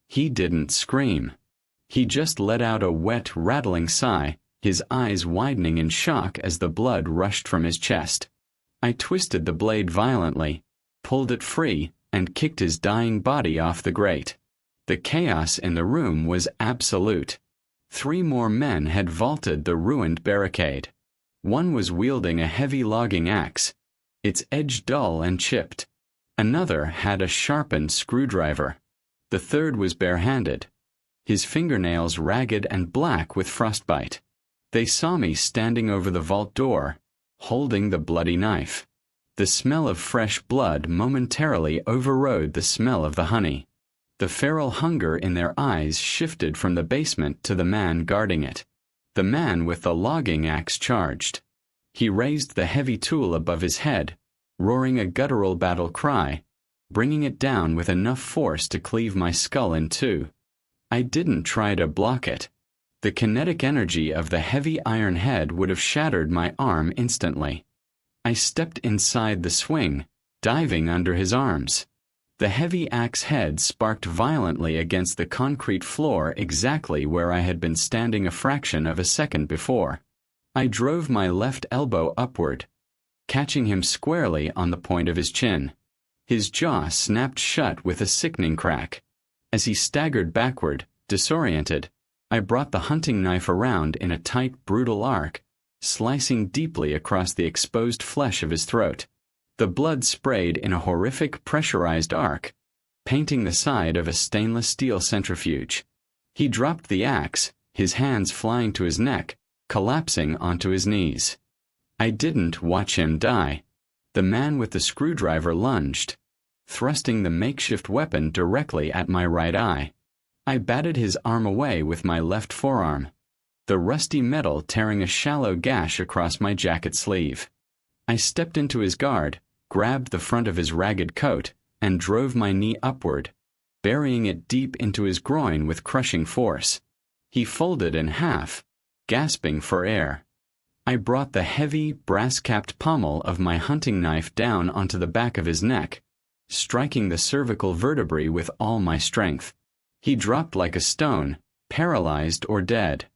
He didn't scream. He just let out a wet, rattling sigh, his eyes widening in shock as the blood rushed from his chest. I twisted the blade violently, pulled it free, and kicked his dying body off the grate. The chaos in the room was absolute. 3 more men had vaulted the ruined barricade. One was wielding a heavy logging axe, its edge dull and chipped. Another had a sharpened screwdriver. The third was barehanded, his fingernails ragged and black with frostbite. They saw me standing over the vault door, holding the bloody knife. The smell of fresh blood momentarily overrode the smell of the honey. The feral hunger in their eyes shifted from the basement to the man guarding it. The man with the logging axe charged. He raised the heavy tool above his head, roaring a guttural battle cry, bringing it down with enough force to cleave my skull in two. I didn't try to block it. The kinetic energy of the heavy iron head would have shattered my arm instantly. I stepped inside the swing, diving under his arms. The heavy axe head sparked violently against the concrete floor exactly where I had been standing a fraction of a second before. I drove my left elbow upward, catching him squarely on the point of his chin. His jaw snapped shut with a sickening crack. As he staggered backward, disoriented, I brought the hunting knife around in a tight, brutal arc, slicing deeply across the exposed flesh of his throat. The blood sprayed in a horrific pressurized arc, painting the side of a stainless steel centrifuge. He dropped the axe, his hands flying to his neck, collapsing onto his knees. I didn't watch him die. The man with the screwdriver lunged, thrusting the makeshift weapon directly at my right eye. I batted his arm away with my left forearm, the rusty metal tearing a shallow gash across my jacket sleeve. I stepped into his guard, grabbed the front of his ragged coat, and drove my knee upward, burying it deep into his groin with crushing force. He folded in half, gasping for air. I brought the heavy, brass-capped pommel of my hunting knife down onto the back of his neck, striking the cervical vertebrae with all my strength. He dropped like a stone, paralyzed or dead.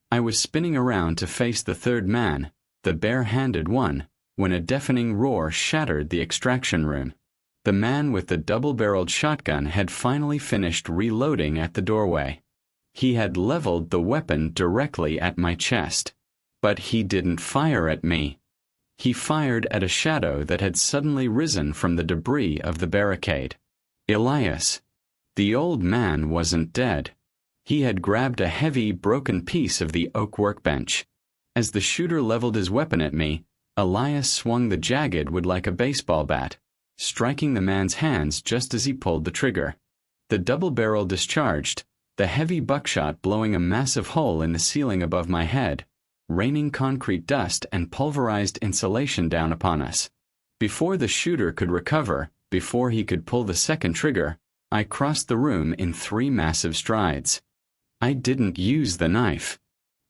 I was spinning around to face the third man, the bare-handed one, when a deafening roar shattered the extraction room. The man with the double-barreled shotgun had finally finished reloading at the doorway. He had leveled the weapon directly at my chest. But he didn't fire at me. He fired at a shadow that had suddenly risen from the debris of the barricade. Elias. The old man wasn't dead. He had grabbed a heavy, broken piece of the oak workbench. As the shooter leveled his weapon at me, Elias swung the jagged wood like a baseball bat, striking the man's hands just as he pulled the trigger. The double barrel discharged, the heavy buckshot blowing a massive hole in the ceiling above my head, raining concrete dust and pulverized insulation down upon us. Before the shooter could recover, before he could pull the second trigger, I crossed the room in 3 massive strides. I didn't use the knife.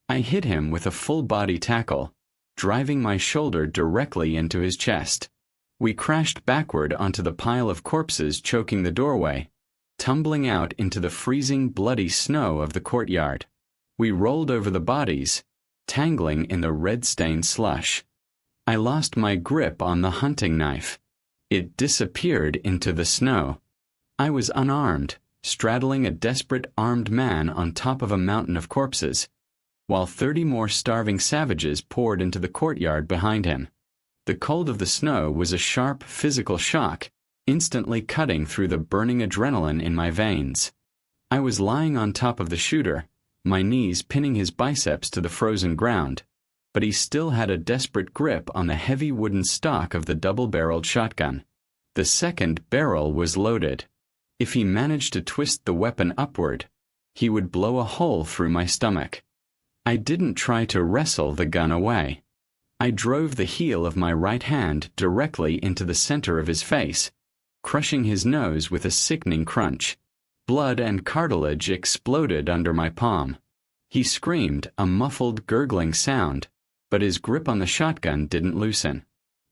I hit him with a full-body tackle, driving my shoulder directly into his chest. We crashed backward onto the pile of corpses choking the doorway, tumbling out into the freezing, bloody snow of the courtyard. We rolled over the bodies, tangling in the red-stained slush. I lost my grip on the hunting knife. It disappeared into the snow. I was unarmed, straddling a desperate armed man on top of a mountain of corpses, while 30 more starving savages poured into the courtyard behind him. The cold of the snow was a sharp physical shock, instantly cutting through the burning adrenaline in my veins. I was lying on top of the shooter, my knees pinning his biceps to the frozen ground, but he still had a desperate grip on the heavy wooden stock of the double-barreled shotgun. The second barrel was loaded. If he managed to twist the weapon upward, he would blow a hole through my stomach. I didn't try to wrestle the gun away. I drove the heel of my right hand directly into the center of his face, crushing his nose with a sickening crunch. Blood and cartilage exploded under my palm. He screamed, a muffled, gurgling sound, but his grip on the shotgun didn't loosen.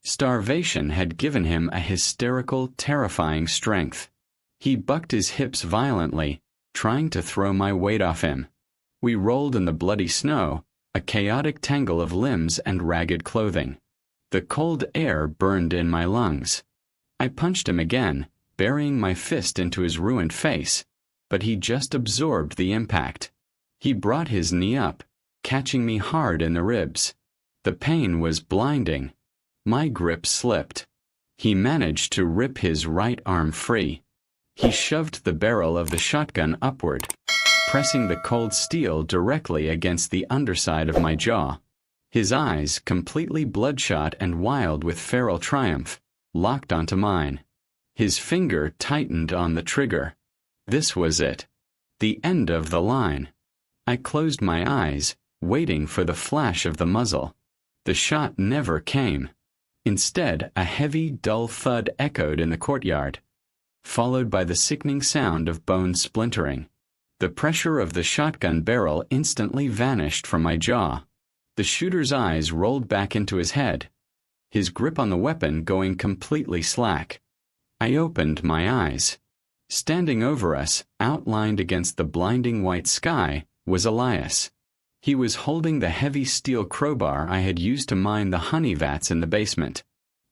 Starvation had given him a hysterical, terrifying strength. He bucked his hips violently, trying to throw my weight off him. We rolled in the bloody snow, a chaotic tangle of limbs and ragged clothing. The cold air burned in my lungs. I punched him again, burying my fist into his ruined face, but he just absorbed the impact. He brought his knee up, catching me hard in the ribs. The pain was blinding. My grip slipped. He managed to rip his right arm free. He shoved the barrel of the shotgun upward, pressing the cold steel directly against the underside of my jaw. His eyes, completely bloodshot and wild with feral triumph, locked onto mine. His finger tightened on the trigger. This was it. The end of the line. I closed my eyes, waiting for the flash of the muzzle. The shot never came. Instead, a heavy, dull thud echoed in the courtyard, followed by the sickening sound of bones splintering. The pressure of the shotgun barrel instantly vanished from my jaw. The shooter's eyes rolled back into his head, his grip on the weapon going completely slack. I opened my eyes. Standing over us, outlined against the blinding white sky, was Elias. He was holding the heavy steel crowbar I had used to mine the honey vats in the basement.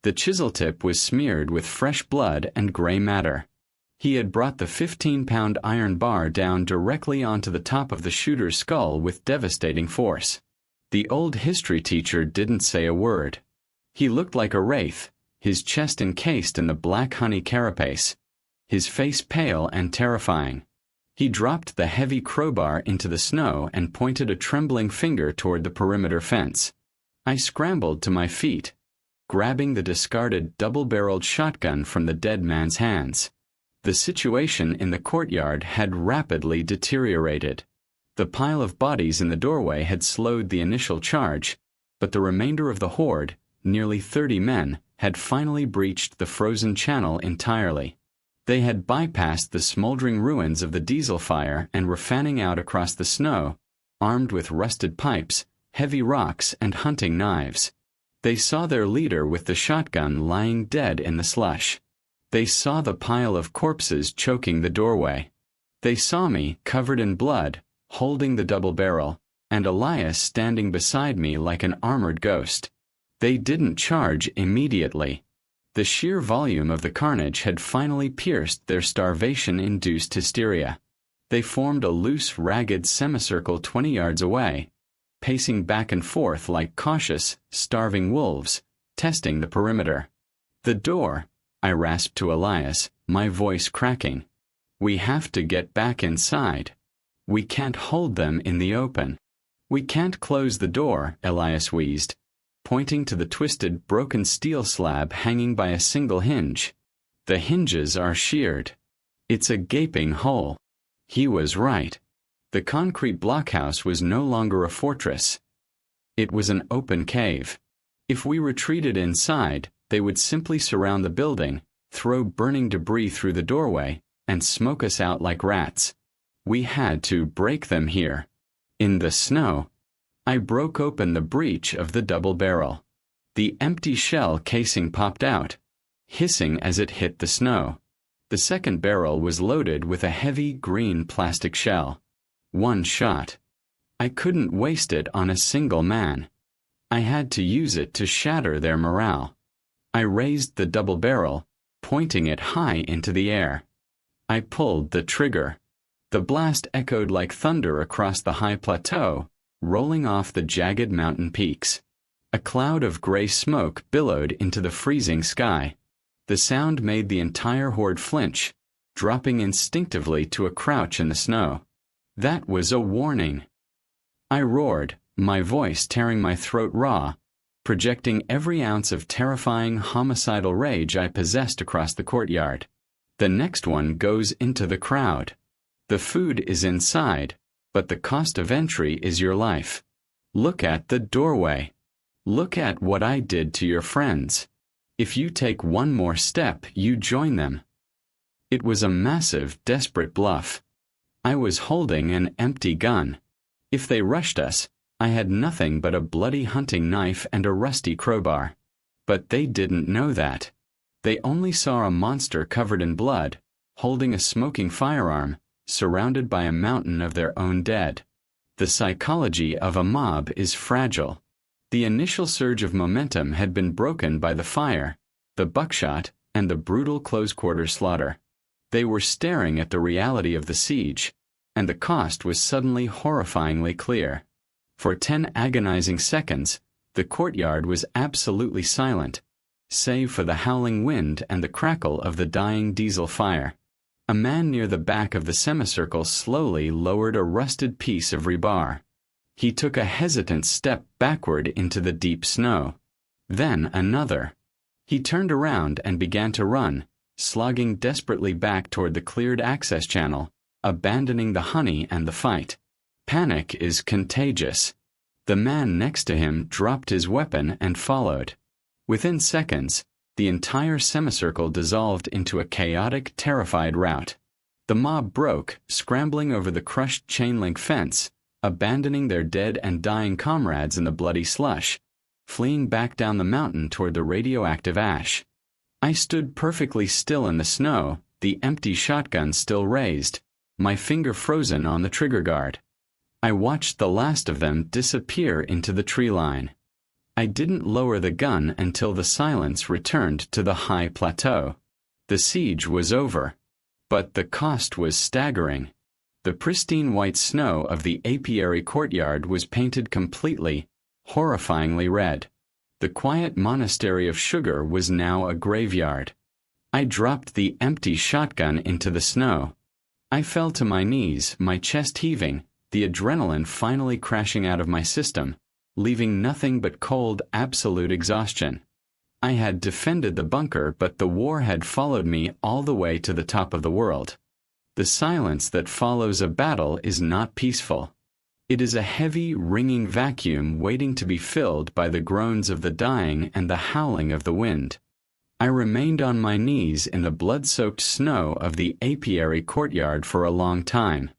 The chisel tip was smeared with fresh blood and gray matter. He had brought the 15-pound iron bar down directly onto the top of the shooter's skull with devastating force. The old history teacher didn't say a word. He looked like a wraith, his chest encased in the black honey carapace, his face pale and terrifying. He dropped the heavy crowbar into the snow and pointed a trembling finger toward the perimeter fence. I scrambled to my feet, grabbing the discarded double-barreled shotgun from the dead man's hands. The situation in the courtyard had rapidly deteriorated. The pile of bodies in the doorway had slowed the initial charge, but the remainder of the horde, nearly 30 men, had finally breached the frozen channel entirely. They had bypassed the smoldering ruins of the diesel fire and were fanning out across the snow, armed with rusted pipes, heavy rocks, and hunting knives. They saw their leader with the shotgun lying dead in the slush. They saw the pile of corpses choking the doorway. They saw me, covered in blood, holding the double barrel, and Elias standing beside me like an armored ghost. They didn't charge immediately. The sheer volume of the carnage had finally pierced their starvation-induced hysteria. They formed a loose, ragged semicircle 20 yards away, pacing back and forth like cautious, starving wolves, testing the perimeter. "The door," I rasped to Elias, my voice cracking. "We have to get back inside. We can't hold them in the open." "We can't close the door," Elias wheezed, pointing to the twisted, broken steel slab hanging by a single hinge. "The hinges are sheared. It's a gaping hole." He was right. The concrete blockhouse was no longer a fortress. It was an open cave. If we retreated inside, they would simply surround the building, throw burning debris through the doorway, and smoke us out like rats. We had to break them here. In the snow, I broke open the breech of the double barrel. The empty shell casing popped out, hissing as it hit the snow. The second barrel was loaded with a heavy green plastic shell. One shot. I couldn't waste it on a single man. I had to use it to shatter their morale. I raised the double barrel, pointing it high into the air. I pulled the trigger. The blast echoed like thunder across the high plateau, rolling off the jagged mountain peaks. A cloud of gray smoke billowed into the freezing sky. The sound made the entire horde flinch, dropping instinctively to a crouch in the snow. That was a warning. I roared, my voice tearing my throat raw, projecting every ounce of terrifying homicidal rage I possessed across the courtyard. The next one goes into the crowd. The food is inside, but the cost of entry is your life. Look at the doorway. Look at what I did to your friends. If you take one more step, you join them. It was a massive, desperate bluff. I was holding an empty gun. If they rushed us, I had nothing but a bloody hunting knife and a rusty crowbar. But they didn't know that. They only saw a monster covered in blood, holding a smoking firearm, surrounded by a mountain of their own dead. The psychology of a mob is fragile. The initial surge of momentum had been broken by the fire, the buckshot, and the brutal close-quarter slaughter. They were staring at the reality of the siege, and the cost was suddenly horrifyingly clear. For 10 agonizing seconds, the courtyard was absolutely silent, save for the howling wind and the crackle of the dying diesel fire. A man near the back of the semicircle slowly lowered a rusted piece of rebar. He took a hesitant step backward into the deep snow. Then another. He turned around and began to run, slogging desperately back toward the cleared access channel, abandoning the honey and the fight. Panic is contagious. The man next to him dropped his weapon and followed. Within seconds, the entire semicircle dissolved into a chaotic, terrified rout. The mob broke, scrambling over the crushed chain-link fence, abandoning their dead and dying comrades in the bloody slush, fleeing back down the mountain toward the radioactive ash. I stood perfectly still in the snow, the empty shotgun still raised, my finger frozen on the trigger guard. I watched the last of them disappear into the tree line. I didn't lower the gun until the silence returned to the high plateau. The siege was over. But the cost was staggering. The pristine white snow of the apiary courtyard was painted completely, horrifyingly red. The quiet monastery of sugar was now a graveyard. I dropped the empty shotgun into the snow. I fell to my knees, my chest heaving, the adrenaline finally crashing out of my system, leaving nothing but cold, absolute exhaustion. I had defended the bunker, but the war had followed me all the way to the top of the world. The silence that follows a battle is not peaceful. It is a heavy, ringing vacuum waiting to be filled by the groans of the dying and the howling of the wind. I remained on my knees in the blood-soaked snow of the apiary courtyard for a long time.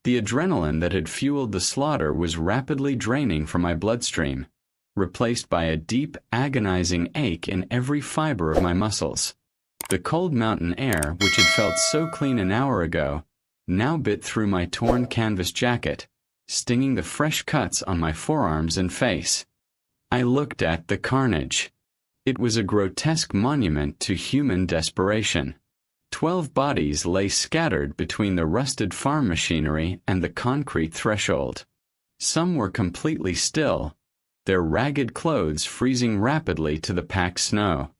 The adrenaline that had fueled the slaughter was rapidly draining from my bloodstream, replaced by a deep, agonizing ache in every fiber of my muscles. The cold mountain air, which had felt so clean an hour ago, now bit through my torn canvas jacket, stinging the fresh cuts on my forearms and face. I looked at the carnage. It was a grotesque monument to human desperation. 12 bodies lay scattered between the rusted farm machinery and the concrete threshold. Some were completely still, their ragged clothes freezing rapidly to the packed snow.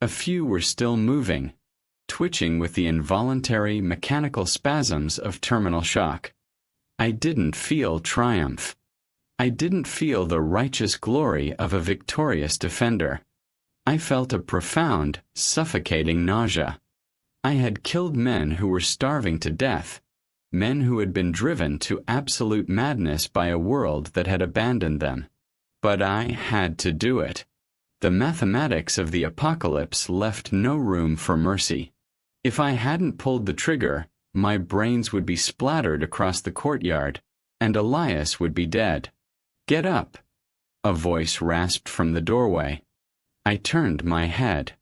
A few were still moving, twitching with the involuntary mechanical spasms of terminal shock. I didn't feel triumph. I didn't feel the righteous glory of a victorious defender. I felt a profound, suffocating nausea. I had killed men who were starving to death, men who had been driven to absolute madness by a world that had abandoned them. But I had to do it. The mathematics of the apocalypse left no room for mercy. If I hadn't pulled the trigger, my brains would be splattered across the courtyard, and Elias would be dead. "Get up," a voice rasped from the doorway. I turned my head.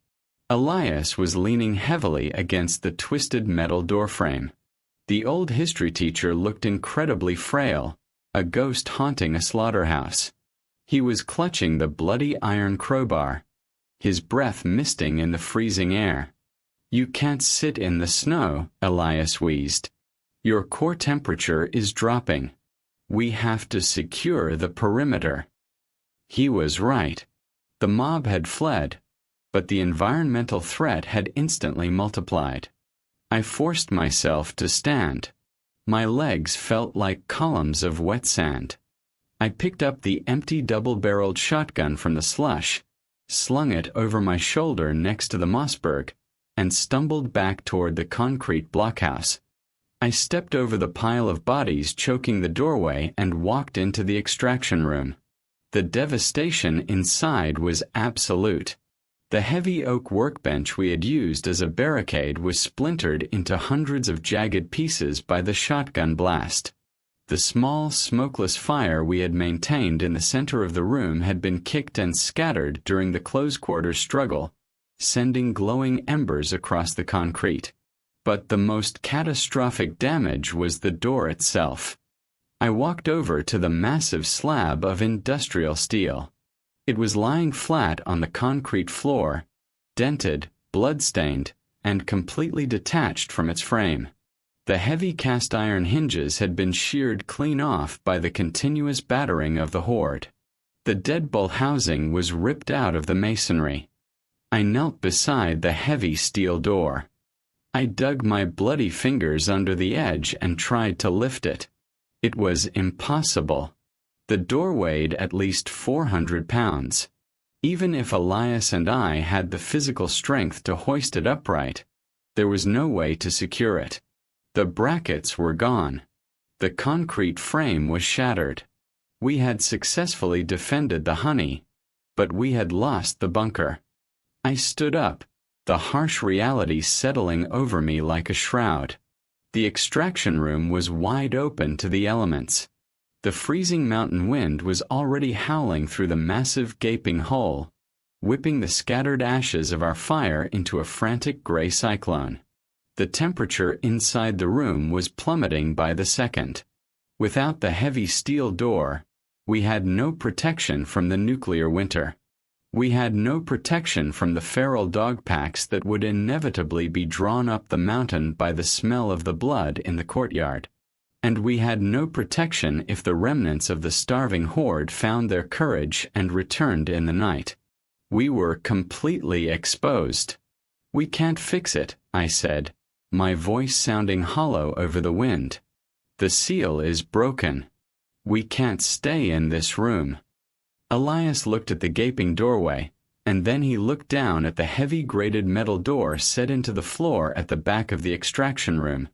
Elias was leaning heavily against the twisted metal doorframe. The old history teacher looked incredibly frail, a ghost haunting a slaughterhouse. He was clutching the bloody iron crowbar, his breath misting in the freezing air. "You can't sit in the snow," Elias wheezed. "Your core temperature is dropping. We have to secure the perimeter." He was right. The mob had fled, but the environmental threat had instantly multiplied. I forced myself to stand. My legs felt like columns of wet sand. I picked up the empty double-barreled shotgun from the slush, slung it over my shoulder next to the Mossberg, and stumbled back toward the concrete blockhouse. I stepped over the pile of bodies choking the doorway and walked into the extraction room. The devastation inside was absolute. The heavy oak workbench we had used as a barricade was splintered into hundreds of jagged pieces by the shotgun blast. The small, smokeless fire we had maintained in the center of the room had been kicked and scattered during the close-quarters struggle, sending glowing embers across the concrete. But the most catastrophic damage was the door itself. I walked over to the massive slab of industrial steel. It was lying flat on the concrete floor, dented, blood-stained, and completely detached from its frame. The heavy cast-iron hinges had been sheared clean off by the continuous battering of the horde. The deadbolt housing was ripped out of the masonry. I knelt beside the heavy steel door. I dug my bloody fingers under the edge and tried to lift it. It was impossible. The door weighed at least 400 pounds. Even if Elias and I had the physical strength to hoist it upright, there was no way to secure it. The brackets were gone. The concrete frame was shattered. We had successfully defended the honey, but we had lost the bunker. I stood up, the harsh reality settling over me like a shroud. The extraction room was wide open to the elements. The freezing mountain wind was already howling through the massive gaping hole, whipping the scattered ashes of our fire into a frantic gray cyclone. The temperature inside the room was plummeting by the second. Without the heavy steel door, we had no protection from the nuclear winter. We had no protection from the feral dog packs that would inevitably be drawn up the mountain by the smell of the blood in the courtyard. And we had no protection if the remnants of the starving horde found their courage and returned in the night. We were completely exposed. "We can't fix it," I said, my voice sounding hollow over the wind. "The seal is broken. We can't stay in this room." Elias looked at the gaping doorway, and then he looked down at the heavy grated metal door set into the floor at the back of the extraction room,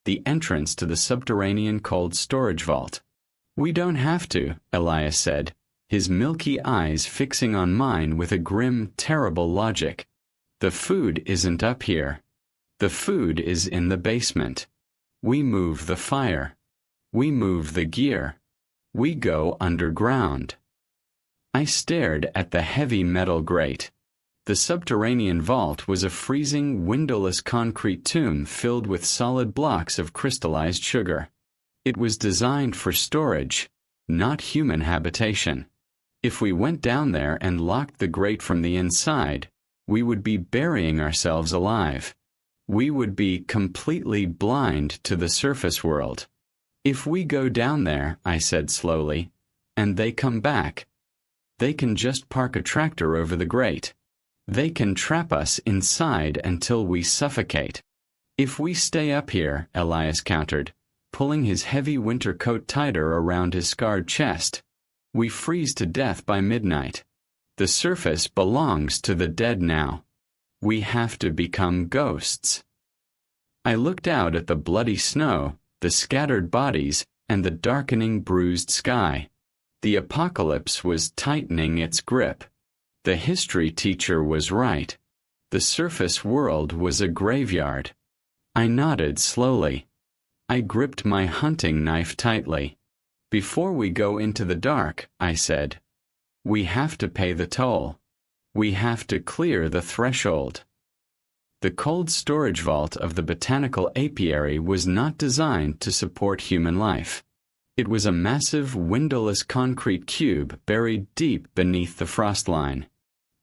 the entrance to the subterranean cold storage vault. "We don't have to," Elias said, his milky eyes fixing on mine with a grim, terrible logic. "The food isn't up here. The food is in the basement. We move the fire. We move the gear. We go underground." I stared at the heavy metal grate. The subterranean vault was a freezing, windowless concrete tomb filled with solid blocks of crystallized sugar. It was designed for storage, not human habitation. If we went down there and locked the grate from the inside, we would be burying ourselves alive. We would be completely blind to the surface world. "If we go down there," I said slowly, "and they come back, they can just park a tractor over the grate. They can trap us inside until we suffocate." "If we stay up here," Elias countered, pulling his heavy winter coat tighter around his scarred chest, "we freeze to death by midnight. The surface belongs to the dead now. We have to become ghosts." I looked out at the bloody snow, the scattered bodies, and the darkening, bruised sky. The apocalypse was tightening its grip. The history teacher was right. The surface world was a graveyard. I nodded slowly. I gripped my hunting knife tightly. "Before we go into the dark," I said, "we have to pay the toll. We have to clear the threshold." The cold storage vault of the botanical apiary was not designed to support human life. It was a massive, windowless concrete cube buried deep beneath the frost line.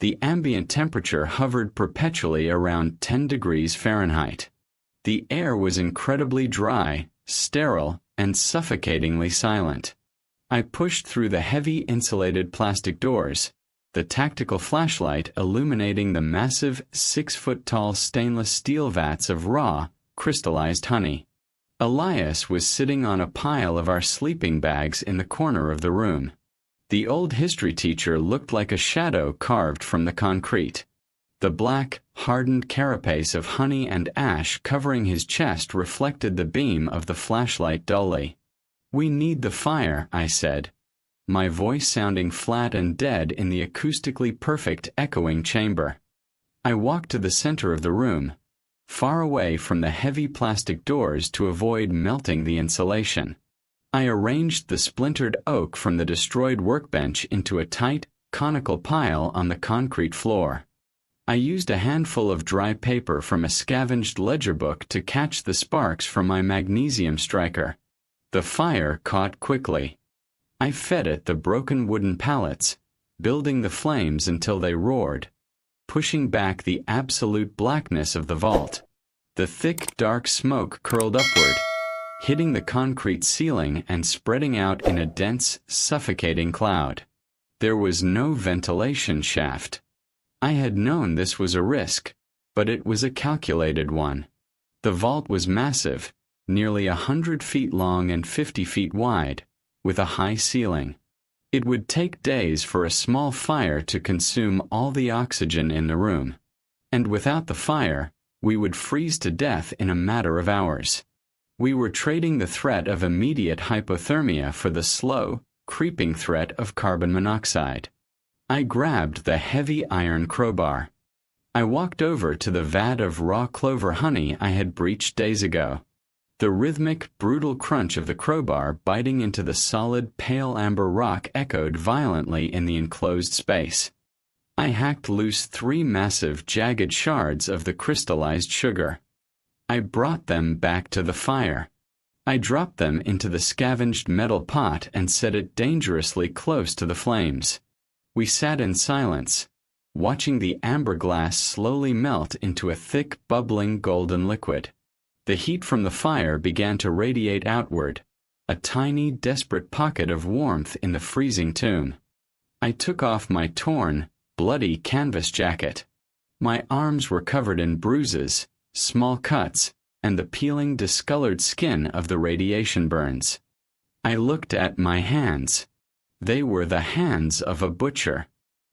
The ambient temperature hovered perpetually around 10 degrees Fahrenheit. The air was incredibly dry, sterile, and suffocatingly silent. I pushed through the heavy insulated plastic doors, the tactical flashlight illuminating the massive 6-foot-tall stainless steel vats of raw, crystallized honey. Elias was sitting on a pile of our sleeping bags in the corner of the room. The old history teacher looked like a shadow carved from the concrete. The black, hardened carapace of honey and ash covering his chest reflected the beam of the flashlight dully. "We need the fire," I said, my voice sounding flat and dead in the acoustically perfect echoing chamber. I walked to the center of the room, far away from the heavy plastic doors to avoid melting the insulation. I arranged the splintered oak from the destroyed workbench into a tight, conical pile on the concrete floor. I used a handful of dry paper from a scavenged ledger book to catch the sparks from my magnesium striker. The fire caught quickly. I fed it the broken wooden pallets, building the flames until they roared, pushing back the absolute blackness of the vault. The thick, dark smoke curled upward, hitting the concrete ceiling and spreading out in a dense, suffocating cloud. There was no ventilation shaft. I had known this was a risk, but it was a calculated one. The vault was massive, nearly 100 feet long and 50 feet wide, with a high ceiling. It would take days for a small fire to consume all the oxygen in the room. And without the fire, we would freeze to death in a matter of hours. We were trading the threat of immediate hypothermia for the slow, creeping threat of carbon monoxide. I grabbed the heavy iron crowbar. I walked over to the vat of raw clover honey I had breached days ago. The rhythmic, brutal crunch of the crowbar biting into the solid, pale amber rock echoed violently in the enclosed space. I hacked loose 3 massive, jagged shards of the crystallized sugar. I brought them back to the fire. I dropped them into the scavenged metal pot and set it dangerously close to the flames. We sat in silence, watching the amber glass slowly melt into a thick, bubbling golden liquid. The heat from the fire began to radiate outward, a tiny, desperate pocket of warmth in the freezing tomb. I took off my torn, bloody canvas jacket. My arms were covered in bruises, small cuts, and the peeling, discolored skin of the radiation burns. I looked at my hands. They were the hands of a butcher.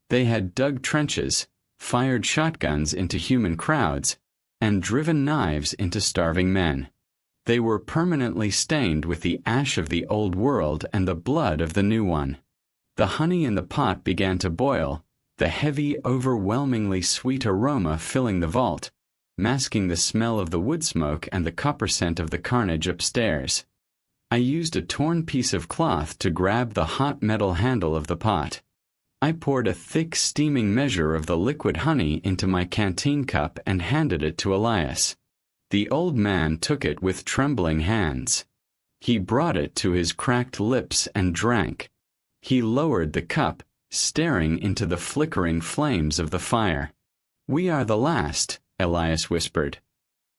They had dug trenches, fired shotguns into human crowds, and driven knives into starving men. They were permanently stained with the ash of the old world and the blood of the new one. The honey in the pot began to boil, the heavy, overwhelmingly sweet aroma filling the vault, masking the smell of the wood smoke and the copper scent of the carnage upstairs. I used a torn piece of cloth to grab the hot metal handle of the pot. I poured a thick, steaming measure of the liquid honey into my canteen cup and handed it to Elias. The old man took it with trembling hands. He brought it to his cracked lips and drank. He lowered the cup, staring into the flickering flames of the fire. "We are the last," Elias whispered,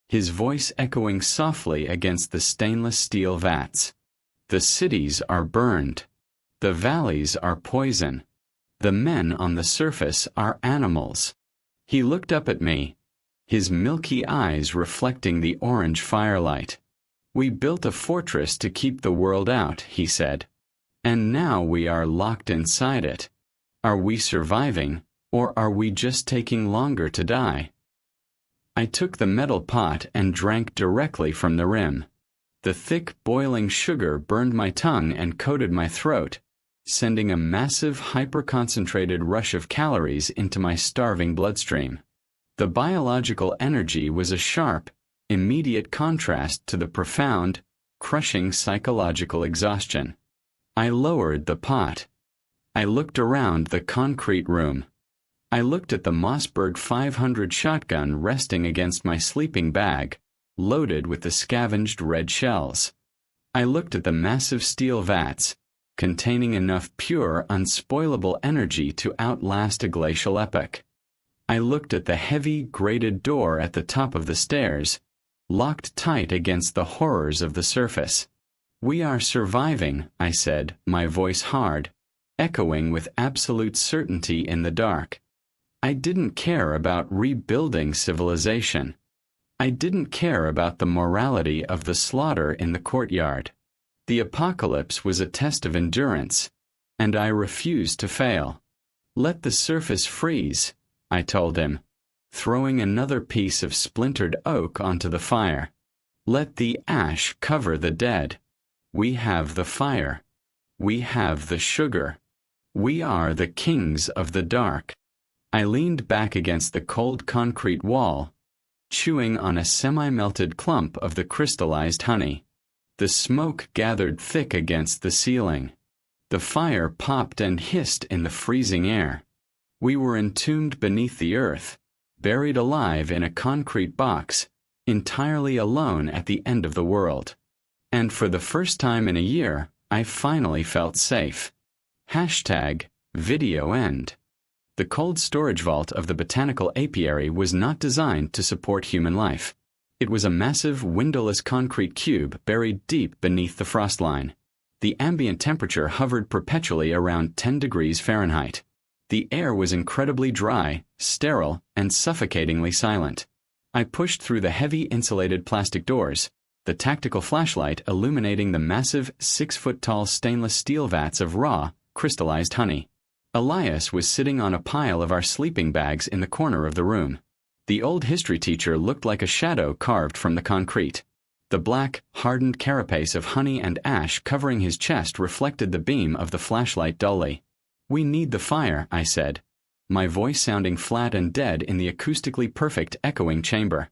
his voice echoing softly against the stainless steel vats. "The cities are burned. The valleys are poison. The men on the surface are animals." He looked up at me, his milky eyes reflecting the orange firelight. "We built a fortress to keep the world out," he said. "And now we are locked inside it. Are we surviving, or are we just taking longer to die?" I took the metal pot and drank directly from the rim. The thick, boiling sugar burned my tongue and coated my throat, sending a massive, hyper-concentrated rush of calories into my starving bloodstream. The biological energy was a sharp, immediate contrast to the profound, crushing psychological exhaustion. I lowered the pot. I looked around the concrete room. I looked at the Mossberg 500 shotgun resting against my sleeping bag, loaded with the scavenged red shells. I looked at the massive steel vats, containing enough pure, unspoilable energy to outlast a glacial epoch. I looked at the heavy, grated door at the top of the stairs, locked tight against the horrors of the surface. "We are surviving," I said, my voice hard, echoing with absolute certainty in the dark. I didn't care about rebuilding civilization. I didn't care about the morality of the slaughter in the courtyard. The apocalypse was a test of endurance, and I refused to fail. "Let the surface freeze," I told him, throwing another piece of splintered oak onto the fire. "Let the ash cover the dead. We have the fire. We have the sugar. We are the kings of the dark." I leaned back against the cold concrete wall, chewing on a semi-melted clump of the crystallized honey. The smoke gathered thick against the ceiling. The fire popped and hissed in the freezing air. We were entombed beneath the earth, buried alive in a concrete box, entirely alone at the end of the world. And for the first time in a year, I finally felt safe. #video end. The cold storage vault of the botanical apiary was not designed to support human life. It was a massive, windowless concrete cube buried deep beneath the frost line. The ambient temperature hovered perpetually around 10 degrees Fahrenheit. The air was incredibly dry, sterile, and suffocatingly silent. I pushed through the heavy insulated plastic doors, the tactical flashlight illuminating the massive 6-foot-tall stainless steel vats of raw, crystallized honey. Elias was sitting on a pile of our sleeping bags in the corner of the room. The old history teacher looked like a shadow carved from the concrete. The black, hardened carapace of honey and ash covering his chest reflected the beam of the flashlight dully. "We need the fire," I said, my voice sounding flat and dead in the acoustically perfect echoing chamber.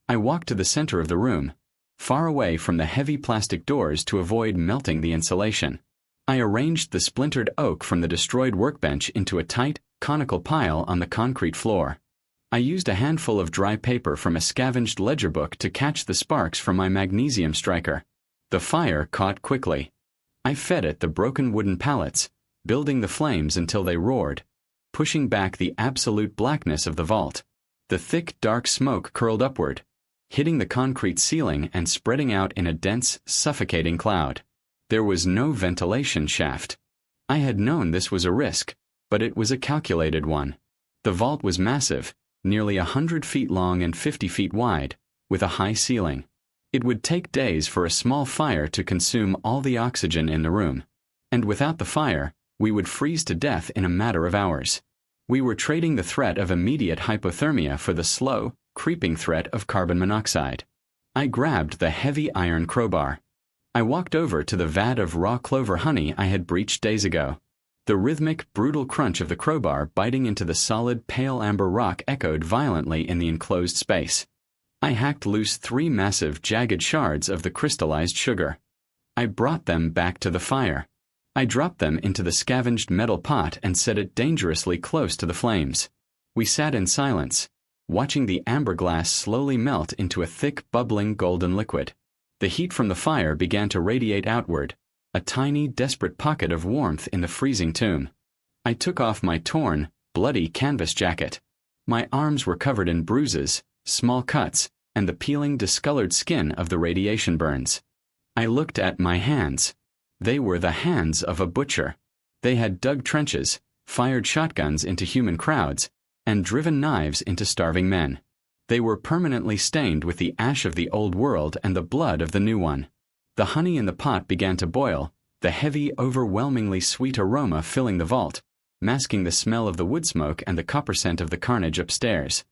I walked to the center of the room, far away from the heavy plastic doors to avoid melting the insulation. I arranged the splintered oak from the destroyed workbench into a tight, conical pile on the concrete floor. I used a handful of dry paper from a scavenged ledger book to catch the sparks from my magnesium striker. The fire caught quickly. I fed it the broken wooden pallets, building the flames until they roared, pushing back the absolute blackness of the vault. The thick, dark smoke curled upward, hitting the concrete ceiling and spreading out in a dense, suffocating cloud. There was no ventilation shaft. I had known this was a risk, but it was a calculated one. The vault was massive, nearly 100 feet long and 50 feet wide, with a high ceiling. It would take days for a small fire to consume all the oxygen in the room. And without the fire, we would freeze to death in a matter of hours. We were trading the threat of immediate hypothermia for the slow, creeping threat of carbon monoxide. I grabbed the heavy iron crowbar. I walked over to the vat of raw clover honey I had breached days ago. The rhythmic, brutal crunch of the crowbar biting into the solid, pale amber rock echoed violently in the enclosed space. I hacked loose 3 massive, jagged shards of the crystallized sugar. I brought them back to the fire. I dropped them into the scavenged metal pot and set it dangerously close to the flames. We sat in silence, watching the amber glass slowly melt into a thick, bubbling golden liquid. The heat from the fire began to radiate outward, a tiny, desperate pocket of warmth in the freezing tomb. I took off my torn, bloody canvas jacket. My arms were covered in bruises, small cuts, and the peeling, discolored skin of the radiation burns. I looked at my hands. They were the hands of a butcher. They had dug trenches, fired shotguns into human crowds, and driven knives into starving men. They were permanently stained with the ash of the old world and the blood of the new one. The honey in the pot began to boil, the heavy, overwhelmingly sweet aroma filling the vault, masking the smell of the wood smoke and the copper scent of the carnage upstairs.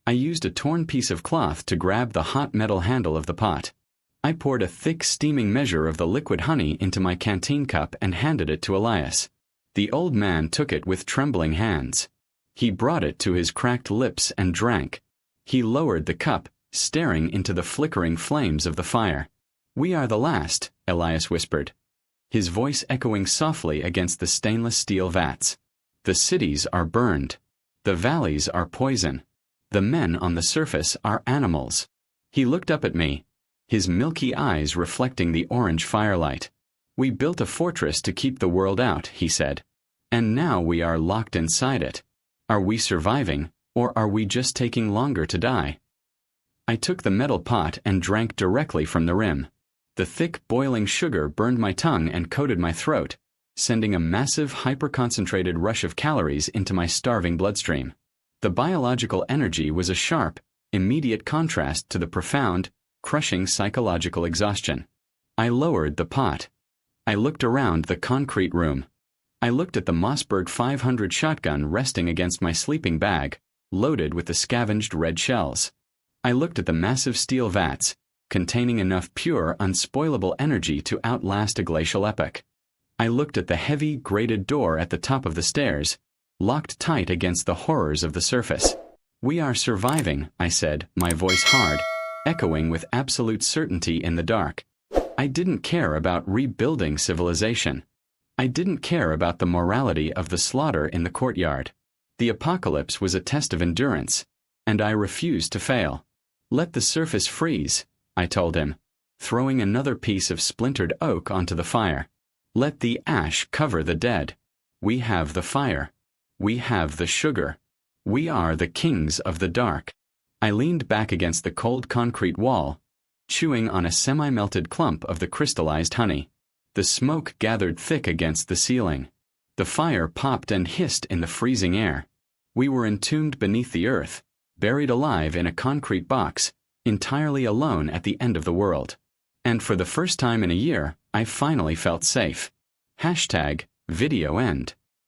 I used a torn piece of cloth to grab the hot metal handle of the pot. I poured a thick, steaming measure of the liquid honey into my canteen cup and handed it to Elias. The old man took it with trembling hands. He brought it to his cracked lips and drank. He lowered the cup, staring into the flickering flames of the fire. "We are the last," Elias whispered, his voice echoing softly against the stainless steel vats. "The cities are burned. The valleys are poison. The men on the surface are animals." He looked up at me, his milky eyes reflecting the orange firelight. "We built a fortress to keep the world out," he said. "And now we are locked inside it. Are we surviving, or are we just taking longer to die?" I took the metal pot and drank directly from the rim. The thick, boiling sugar burned my tongue and coated my throat, sending a massive, hyper-concentrated rush of calories into my starving bloodstream. The biological energy was a sharp, immediate contrast to the profound, crushing psychological exhaustion. I lowered the pot. I looked around the concrete room. I looked at the Mossberg 500 shotgun resting against my sleeping bag, loaded with the scavenged red shells. I looked at the massive steel vats, containing enough pure, unspoilable energy to outlast a glacial epoch. I looked at the heavy, grated door at the top of the stairs, locked tight against the horrors of the surface. "We are surviving," I said, my voice hard, echoing with absolute certainty in the dark. I didn't care about rebuilding civilization. I didn't care about the morality of the slaughter in the courtyard. The apocalypse was a test of endurance, and I refused to fail. "Let the surface freeze," I told him, throwing another piece of splintered oak onto the fire. "Let the ash cover the dead. We have the fire. We have the sugar. We are the kings of the dark." I leaned back against the cold concrete wall, chewing on a semi-melted clump of the crystallized honey. The smoke gathered thick against the ceiling. The fire popped and hissed in the freezing air. We were entombed beneath the earth, buried alive in a concrete box, entirely alone at the end of the world. And for the first time in a year, I finally felt safe. #video end.